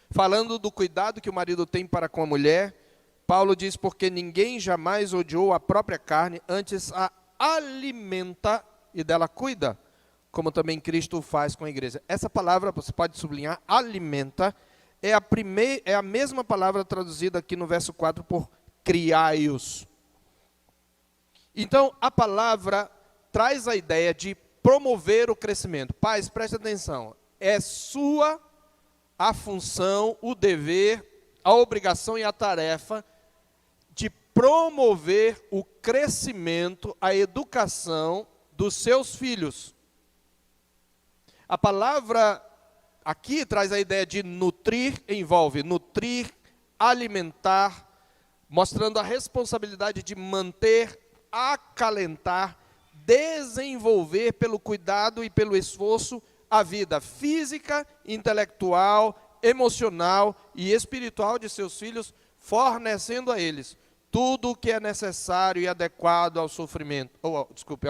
Falando do cuidado que o marido tem para com a mulher, Paulo diz, porque ninguém jamais odiou a própria carne, antes a alimenta e dela cuida, como também Cristo o faz com a igreja. Essa palavra, você pode sublinhar, alimenta, é a mesma palavra traduzida aqui no verso 4 por criai-os. Então, a palavra traz a ideia de promover o crescimento. Pais, preste atenção, é sua a função, o dever, a obrigação e a tarefa de promover o crescimento, a educação dos seus filhos. A palavra aqui traz a ideia de nutrir, envolve nutrir, alimentar, mostrando a responsabilidade de manter, acalentar, desenvolver pelo cuidado e pelo esforço a vida física, intelectual, emocional e espiritual de seus filhos, fornecendo a eles tudo o que é necessário e adequado ao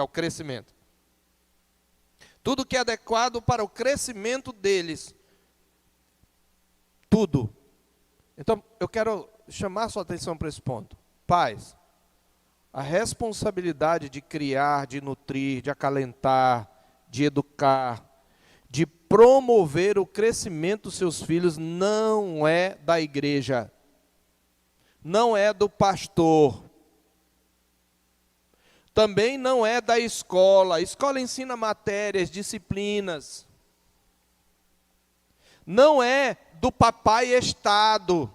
ao crescimento. Tudo o que é adequado para o crescimento deles. Tudo. Então, eu quero chamar sua atenção para esse ponto. Pais, a responsabilidade de criar, de nutrir, de acalentar, de educar, de promover o crescimento dos seus filhos não é da igreja, não é do pastor, também não é da escola. A escola ensina matérias, disciplinas, não é do papai Estado.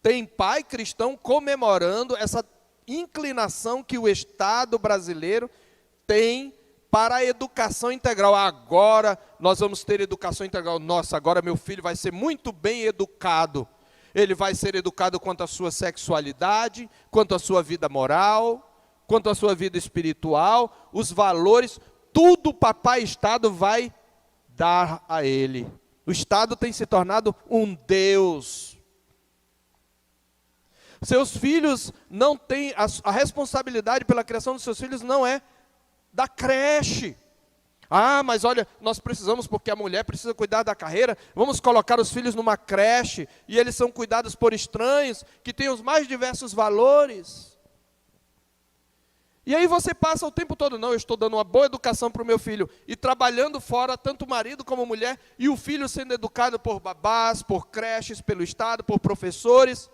Tem pai cristão comemorando essa inclinação que o Estado brasileiro tem para a educação integral. Agora nós vamos ter educação integral. Nossa, agora meu filho vai ser muito bem educado. Ele vai ser educado quanto à sua sexualidade, quanto à sua vida moral, quanto à sua vida espiritual, os valores, tudo o papai Estado vai dar a ele. O Estado tem se tornado um Deus. Seus filhos não têm, a responsabilidade pela criação dos seus filhos não é da creche. Ah, mas olha, nós precisamos, porque a mulher precisa cuidar da carreira, vamos colocar os filhos numa creche, e eles são cuidados por estranhos, que têm os mais diversos valores. E aí você passa o tempo todo, não, eu estou dando uma boa educação para o meu filho, e trabalhando fora, tanto o marido como a mulher, e o filho sendo educado por babás, por creches, pelo Estado, por professores.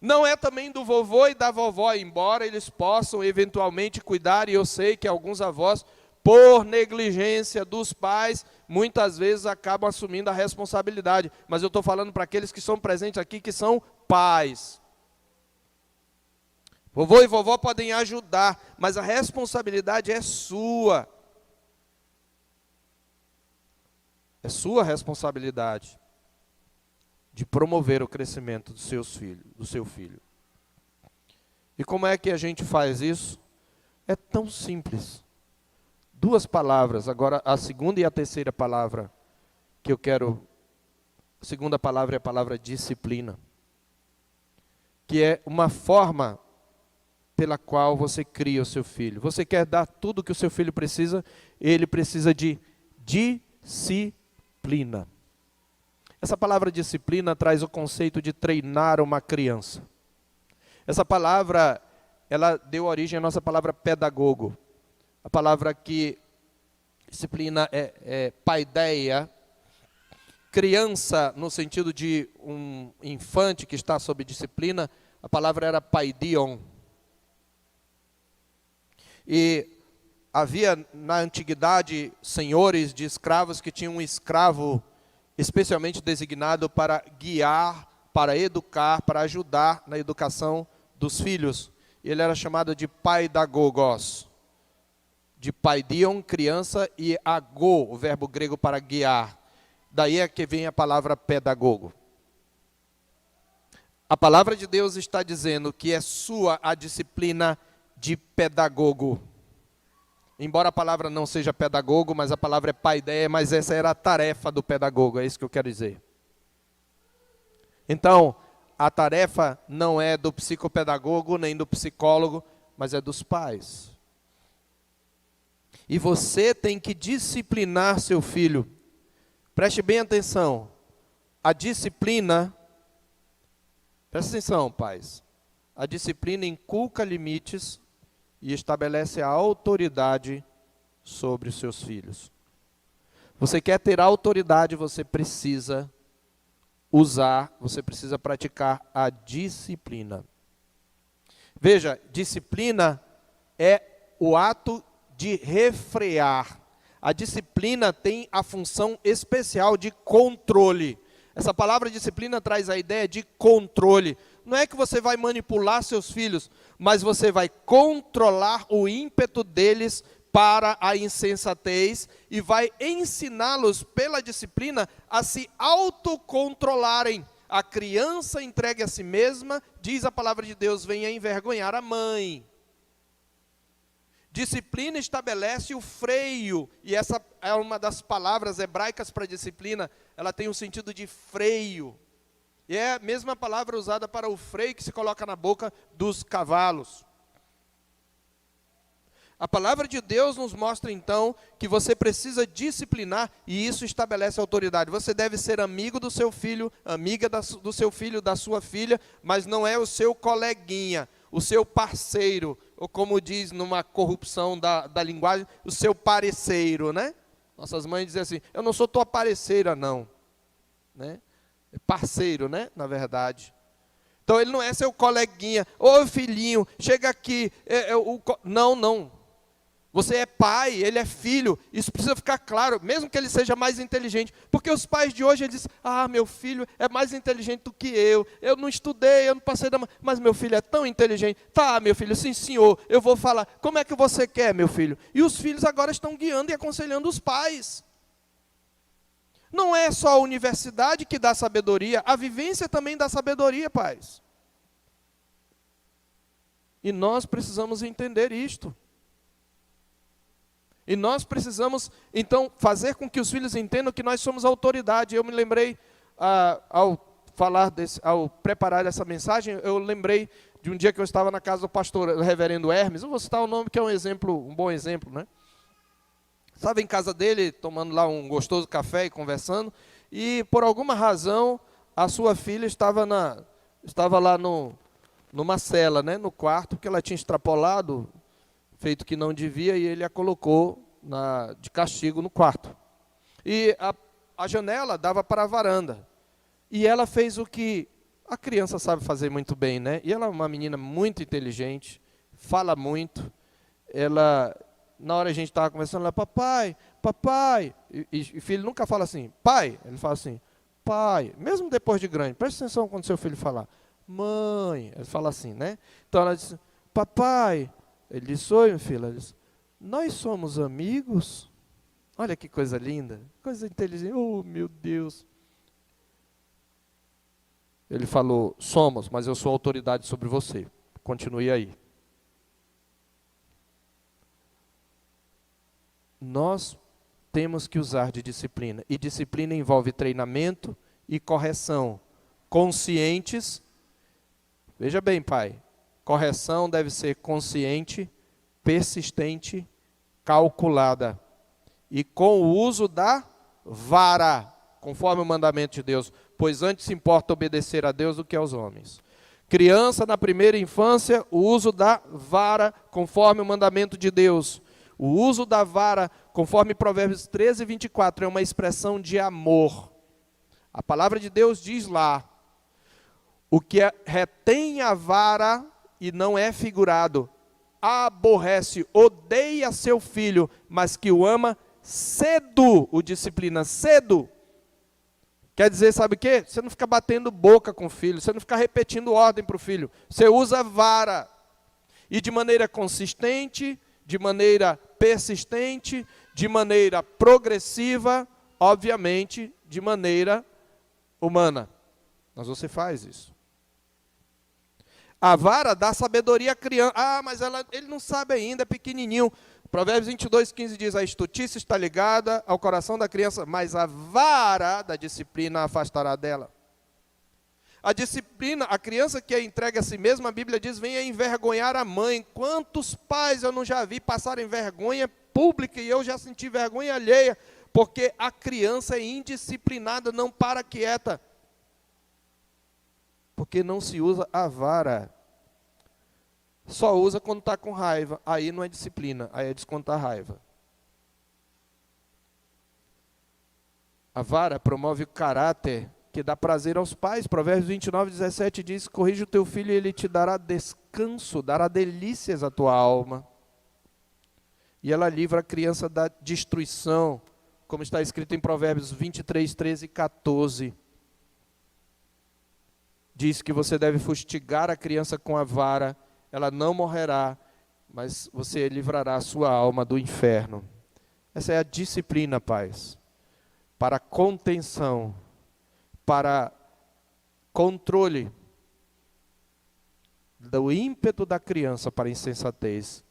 Não é também do vovô e da vovó, embora eles possam eventualmente cuidar, e eu sei que alguns avós, por negligência dos pais, muitas vezes acabam assumindo a responsabilidade. Mas eu estou falando para aqueles que são presentes aqui, que são pais. Vovô e vovó podem ajudar, mas a responsabilidade é sua. É sua responsabilidade de promover o crescimento dos seus filhos, do seu filho. E como é que a gente faz isso? É tão simples. Duas palavras, agora a segunda e a terceira palavra que eu quero, a segunda palavra é a palavra disciplina, que é uma forma pela qual você cria o seu filho. Você quer dar tudo o que o seu filho precisa, ele precisa de disciplina. Essa palavra disciplina traz o conceito de treinar uma criança. Essa palavra, ela deu origem à nossa palavra pedagogo. A palavra que disciplina é paideia, criança no sentido de um infante que está sob disciplina, a palavra era paidion. E havia na antiguidade senhores de escravos que tinham um escravo especialmente designado para guiar, para educar, para ajudar na educação dos filhos. Ele era chamado de paidagogos, de paidion, criança, e ago, o verbo grego para guiar. Daí é que vem a palavra pedagogo. A palavra de Deus está dizendo que é sua a disciplina de pedagogo. Embora a palavra não seja pedagogo, mas a palavra é paideia, mas essa era a tarefa do pedagogo, é isso que eu quero dizer. Então, a tarefa não é do psicopedagogo, nem do psicólogo, mas é dos pais. E você tem que disciplinar seu filho. Preste bem atenção. A disciplina Presta atenção, pais. A disciplina inculca limites e estabelece a autoridade sobre os seus filhos. Você quer ter autoridade, você precisa usar, você precisa praticar a disciplina. Veja, disciplina é o ato de refrear. A disciplina tem a função especial de controle. Essa palavra disciplina traz a ideia de controle. Não é que você vai manipular seus filhos, mas você vai controlar o ímpeto deles para a insensatez e vai ensiná-los pela disciplina a se autocontrolarem. A criança entregue a si mesma, diz a palavra de Deus, venha envergonhar a mãe. Disciplina estabelece o freio, e essa é uma das palavras hebraicas para disciplina, ela tem um sentido de freio. E é a mesma palavra usada para o freio que se coloca na boca dos cavalos. A palavra de Deus nos mostra então que você precisa disciplinar e isso estabelece autoridade. Você deve ser amigo do seu filho, amiga do seu filho, da sua filha, mas não é o seu coleguinha, o seu parceiro, ou como diz numa corrupção da linguagem, o seu pareceiro, né? Nossas mães dizem assim, eu não sou tua pareceira não, né? É parceiro, né? Na verdade. Então ele não é seu coleguinha, ô filhinho, chega aqui, não. Você é pai, ele é filho, isso precisa ficar claro, mesmo que ele seja mais inteligente, porque os pais de hoje eles dizem, meu filho é mais inteligente do que eu não estudei, eu não passei mas meu filho é tão inteligente, tá meu filho, sim senhor, eu vou falar, como é que você quer meu filho? E os filhos agora estão guiando e aconselhando os pais. Não é só a universidade que dá sabedoria, a vivência também dá sabedoria, pais. E nós precisamos entender isto. E nós precisamos, então, fazer com que os filhos entendam que nós somos autoridade. Eu me lembrei, ao preparar essa mensagem, eu lembrei de um dia que eu estava na casa do pastor, o reverendo Hermes. Eu vou citar o nome que é um bom exemplo, né? Estava em casa dele, tomando lá um gostoso café e conversando, e por alguma razão, a sua filha estava lá numa cela, né, no quarto, porque ela tinha extrapolado, feito que não devia, e ele a colocou de castigo no quarto. E a janela dava para a varanda. E ela fez o que a criança sabe fazer muito bem, né? E ela é uma menina muito inteligente, fala muito. Ela, na hora a gente estava conversando, ela, papai, e filho nunca fala assim, pai, ele fala assim, pai, mesmo depois de grande, presta atenção quando seu filho falar, mãe, ele fala assim, né? Então ela disse, papai, ele disse, oi, meu filho, ela disse, nós somos amigos? Olha que coisa linda, coisa inteligente, oh meu Deus. Ele falou, somos, mas eu sou autoridade sobre você, continue aí. Nós temos que usar de disciplina, e disciplina envolve treinamento e correção, conscientes, veja bem pai, correção deve ser consciente, persistente, calculada, e com o uso da vara, conforme o mandamento de Deus, pois antes importa obedecer a Deus do que aos homens. Criança na primeira infância, o uso da vara, conforme o mandamento de Deus. O uso da vara, conforme Provérbios 13, 24, é uma expressão de amor. A palavra de Deus diz lá, o que retém a vara e não é figurado, aborrece, odeia seu filho, mas que o ama, cedo o disciplina, cedo. Quer dizer, sabe o quê? Você não fica batendo boca com o filho, você não fica repetindo ordem para o filho, você usa vara. E de maneira consistente, de maneira persistente, de maneira progressiva, obviamente, de maneira humana. Mas você faz isso. A vara dá sabedoria à criança. Mas ele não sabe ainda, é pequenininho. Provérbios 22, 15 diz, a estutice está ligada ao coração da criança, mas a vara da disciplina a afastará dela. A disciplina, a criança que é entregue a si mesma, a Bíblia diz, venha envergonhar a mãe. Quantos pais eu não já vi passarem vergonha pública e eu já senti vergonha alheia, porque a criança é indisciplinada, não para quieta. porque não se usa a vara. Só usa quando está com raiva. Aí não é disciplina, aí é descontar raiva. A vara promove o caráter que dá prazer aos pais. Provérbios 29:17 diz: corrige o teu filho e ele te dará descanso, dará delícias à tua alma. E ela livra a criança da destruição, como está escrito em Provérbios 23:13 e 14. Diz que você deve fustigar a criança com a vara, ela não morrerá, mas você livrará a sua alma do inferno. Essa é a disciplina, pais, para contenção, para controle do ímpeto da criança para a insensatez.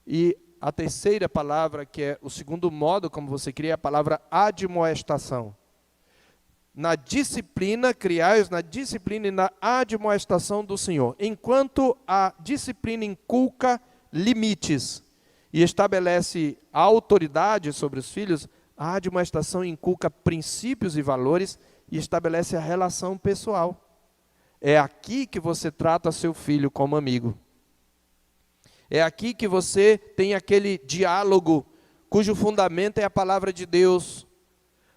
E a terceira palavra, que é o segundo modo como você cria, é a palavra admoestação. Na disciplina, criais na disciplina e na admoestação do Senhor. Enquanto a disciplina inculca limites e estabelece a autoridade sobre os filhos, a admoestação inculca princípios e valores e estabelece a relação pessoal. É aqui que você trata seu filho como amigo. É aqui que você tem aquele diálogo cujo fundamento é a palavra de Deus.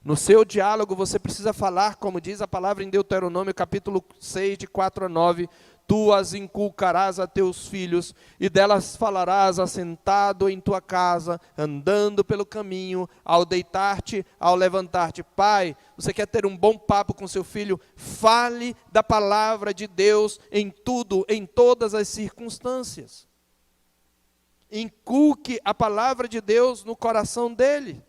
No seu diálogo você precisa falar, como diz a palavra em Deuteronômio, capítulo 6, de 4 a 9, tu as inculcarás a teus filhos, e delas falarás assentado em tua casa, andando pelo caminho, ao deitar-te, ao levantar-te. Pai, você quer ter um bom papo com seu filho? Fale da palavra de Deus em tudo, em todas as circunstâncias. Inculque a palavra de Deus no coração dele.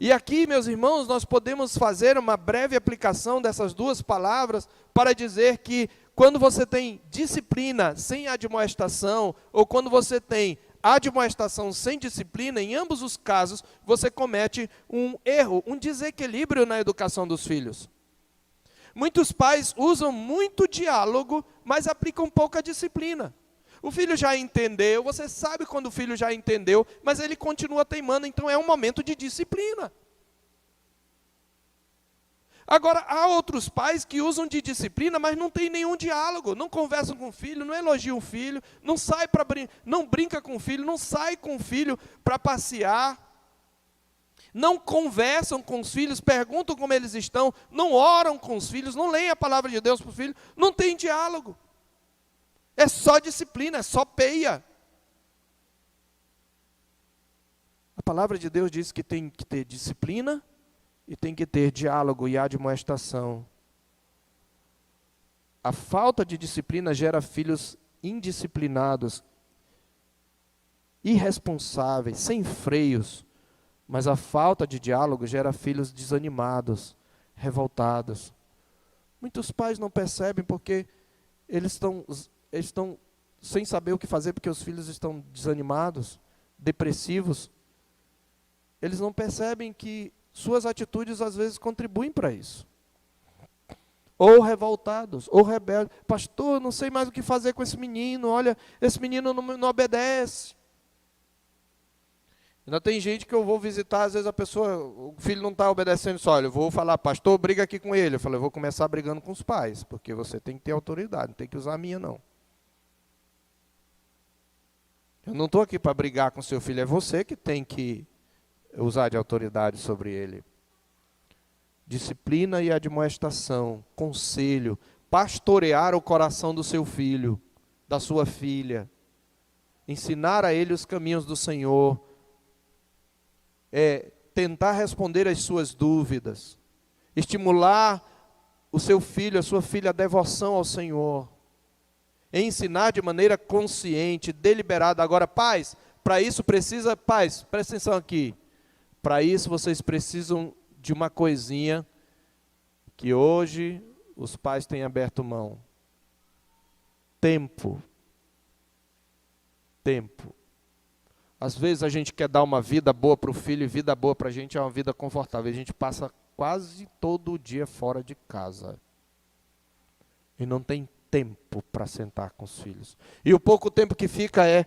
E aqui, meus irmãos, nós podemos fazer uma breve aplicação dessas duas palavras para dizer que quando você tem disciplina sem admoestação, ou quando você tem admoestação sem disciplina, em ambos os casos, você comete um erro, um desequilíbrio na educação dos filhos. Muitos pais usam muito diálogo, mas aplicam pouca disciplina. O filho já entendeu, você sabe quando o filho já entendeu, mas ele continua teimando, então é um momento de disciplina. Agora, há outros pais que usam de disciplina, mas não tem nenhum diálogo, não conversam com o filho, não elogiam o filho, não sai para não brinca com o filho, não sai com o filho para passear, não conversam com os filhos, perguntam como eles estão, não oram com os filhos, não leem a palavra de Deus para o filho, não tem diálogo. É só disciplina, é só peia. A palavra de Deus diz que tem que ter disciplina e tem que ter diálogo e admoestação. A falta de disciplina gera filhos indisciplinados, irresponsáveis, sem freios. Mas a falta de diálogo gera filhos desanimados, revoltados. Muitos pais não percebem porque eles estão sem saber o que fazer porque os filhos estão desanimados, depressivos. Eles não percebem que suas atitudes às vezes contribuem para isso. Ou revoltados, ou rebeldes. Pastor, não sei mais o que fazer com esse menino. Olha, esse menino não obedece. Ainda tem gente que eu vou visitar, às vezes o filho não está obedecendo, só, olha, eu vou falar, pastor, briga aqui com ele. Eu falo, eu vou começar brigando com os pais, porque você tem que ter autoridade, não tem que usar a minha, não. Eu não estou aqui para brigar com seu filho, é você que tem que usar de autoridade sobre ele. Disciplina e admoestação, conselho, pastorear o coração do seu filho, da sua filha, ensinar a ele os caminhos do Senhor, tentar responder às suas dúvidas, estimular o seu filho, a sua filha, a devoção ao Senhor, ensinar de maneira consciente, deliberada. Agora, pais, para isso precisa, pais, presta atenção aqui, para isso vocês precisam de uma coisinha que hoje os pais têm aberto mão. Tempo. Tempo. Às vezes a gente quer dar uma vida boa para o filho, e vida boa para a gente é uma vida confortável. A gente passa quase todo o dia fora de casa. E não tem tempo para sentar com os filhos. E o pouco tempo que fica é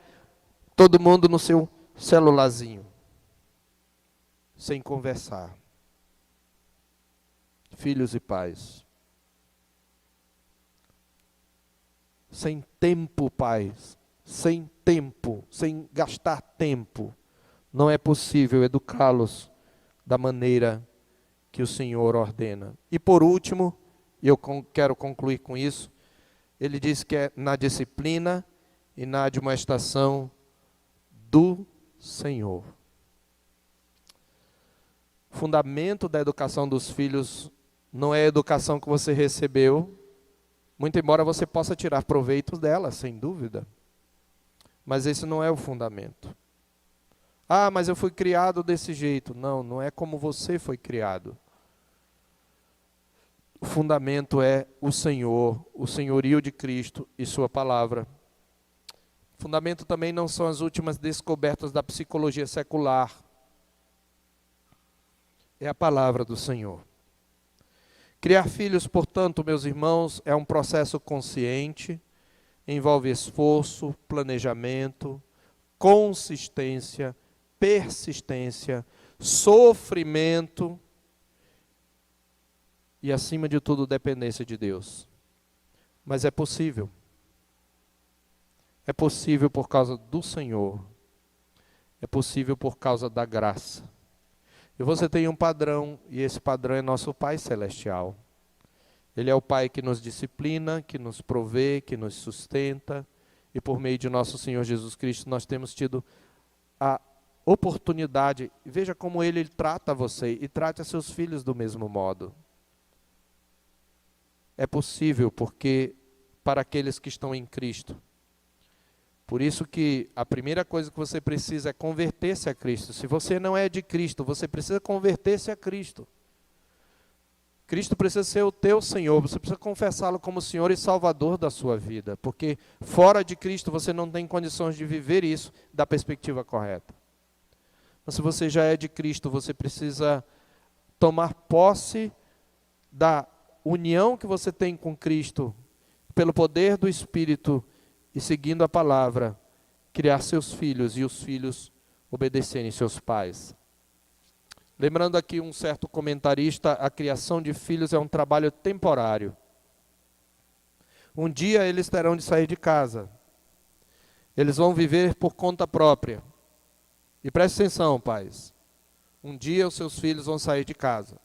todo mundo no seu celularzinho, sem conversar. Filhos e pais, sem tempo, pais, sem tempo, sem gastar tempo, não é possível educá-los da maneira que o Senhor ordena. E por último, eu quero concluir com isso, ele diz que é na disciplina e na admoestação do Senhor. O fundamento da educação dos filhos não é a educação que você recebeu, muito embora você possa tirar proveito dela, sem dúvida. Mas esse não é o fundamento. Ah, mas eu fui criado desse jeito. Não, não é como você foi criado. O fundamento é o Senhor, o senhorio de Cristo e sua palavra. O fundamento também não são as últimas descobertas da psicologia secular. É a palavra do Senhor. Criar filhos, portanto, meus irmãos, é um processo consciente, envolve esforço, planejamento, consistência, persistência, sofrimento e, acima de tudo, dependência de Deus. Mas é possível. É possível por causa do Senhor. É possível por causa da graça. E você tem um padrão, e esse padrão é nosso Pai Celestial. Ele é o Pai que nos disciplina, que nos provê, que nos sustenta, e por meio de nosso Senhor Jesus Cristo nós temos tido a oportunidade. Veja como Ele trata você e trata seus filhos do mesmo modo. É possível porque para aqueles que estão em Cristo. Por isso que a primeira coisa que você precisa é converter-se a Cristo. Se você não é de Cristo, você precisa converter-se a Cristo. Cristo precisa ser o teu Senhor, você precisa confessá-lo como Senhor e Salvador da sua vida, porque fora de Cristo você não tem condições de viver isso da perspectiva correta. Mas se você já é de Cristo, você precisa tomar posse da união que você tem com Cristo, pelo poder do Espírito, e seguindo a palavra, criar seus filhos e os filhos obedecerem seus pais. Lembrando aqui um certo comentarista, a criação de filhos é um trabalho temporário. Um dia eles terão de sair de casa. Eles vão viver por conta própria. E preste atenção, pais. Um dia os seus filhos vão sair de casa.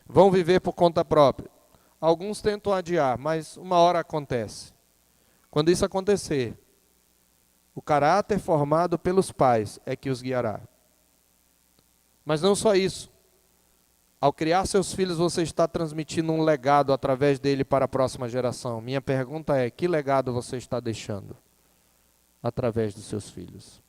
Vão viver por conta própria. Alguns tentam adiar, mas uma hora acontece. Quando isso acontecer, o caráter formado pelos pais é que os guiará. Mas não só isso. Ao criar seus filhos, você está transmitindo um legado através dele para a próxima geração. Minha pergunta é, que legado você está deixando através dos seus filhos?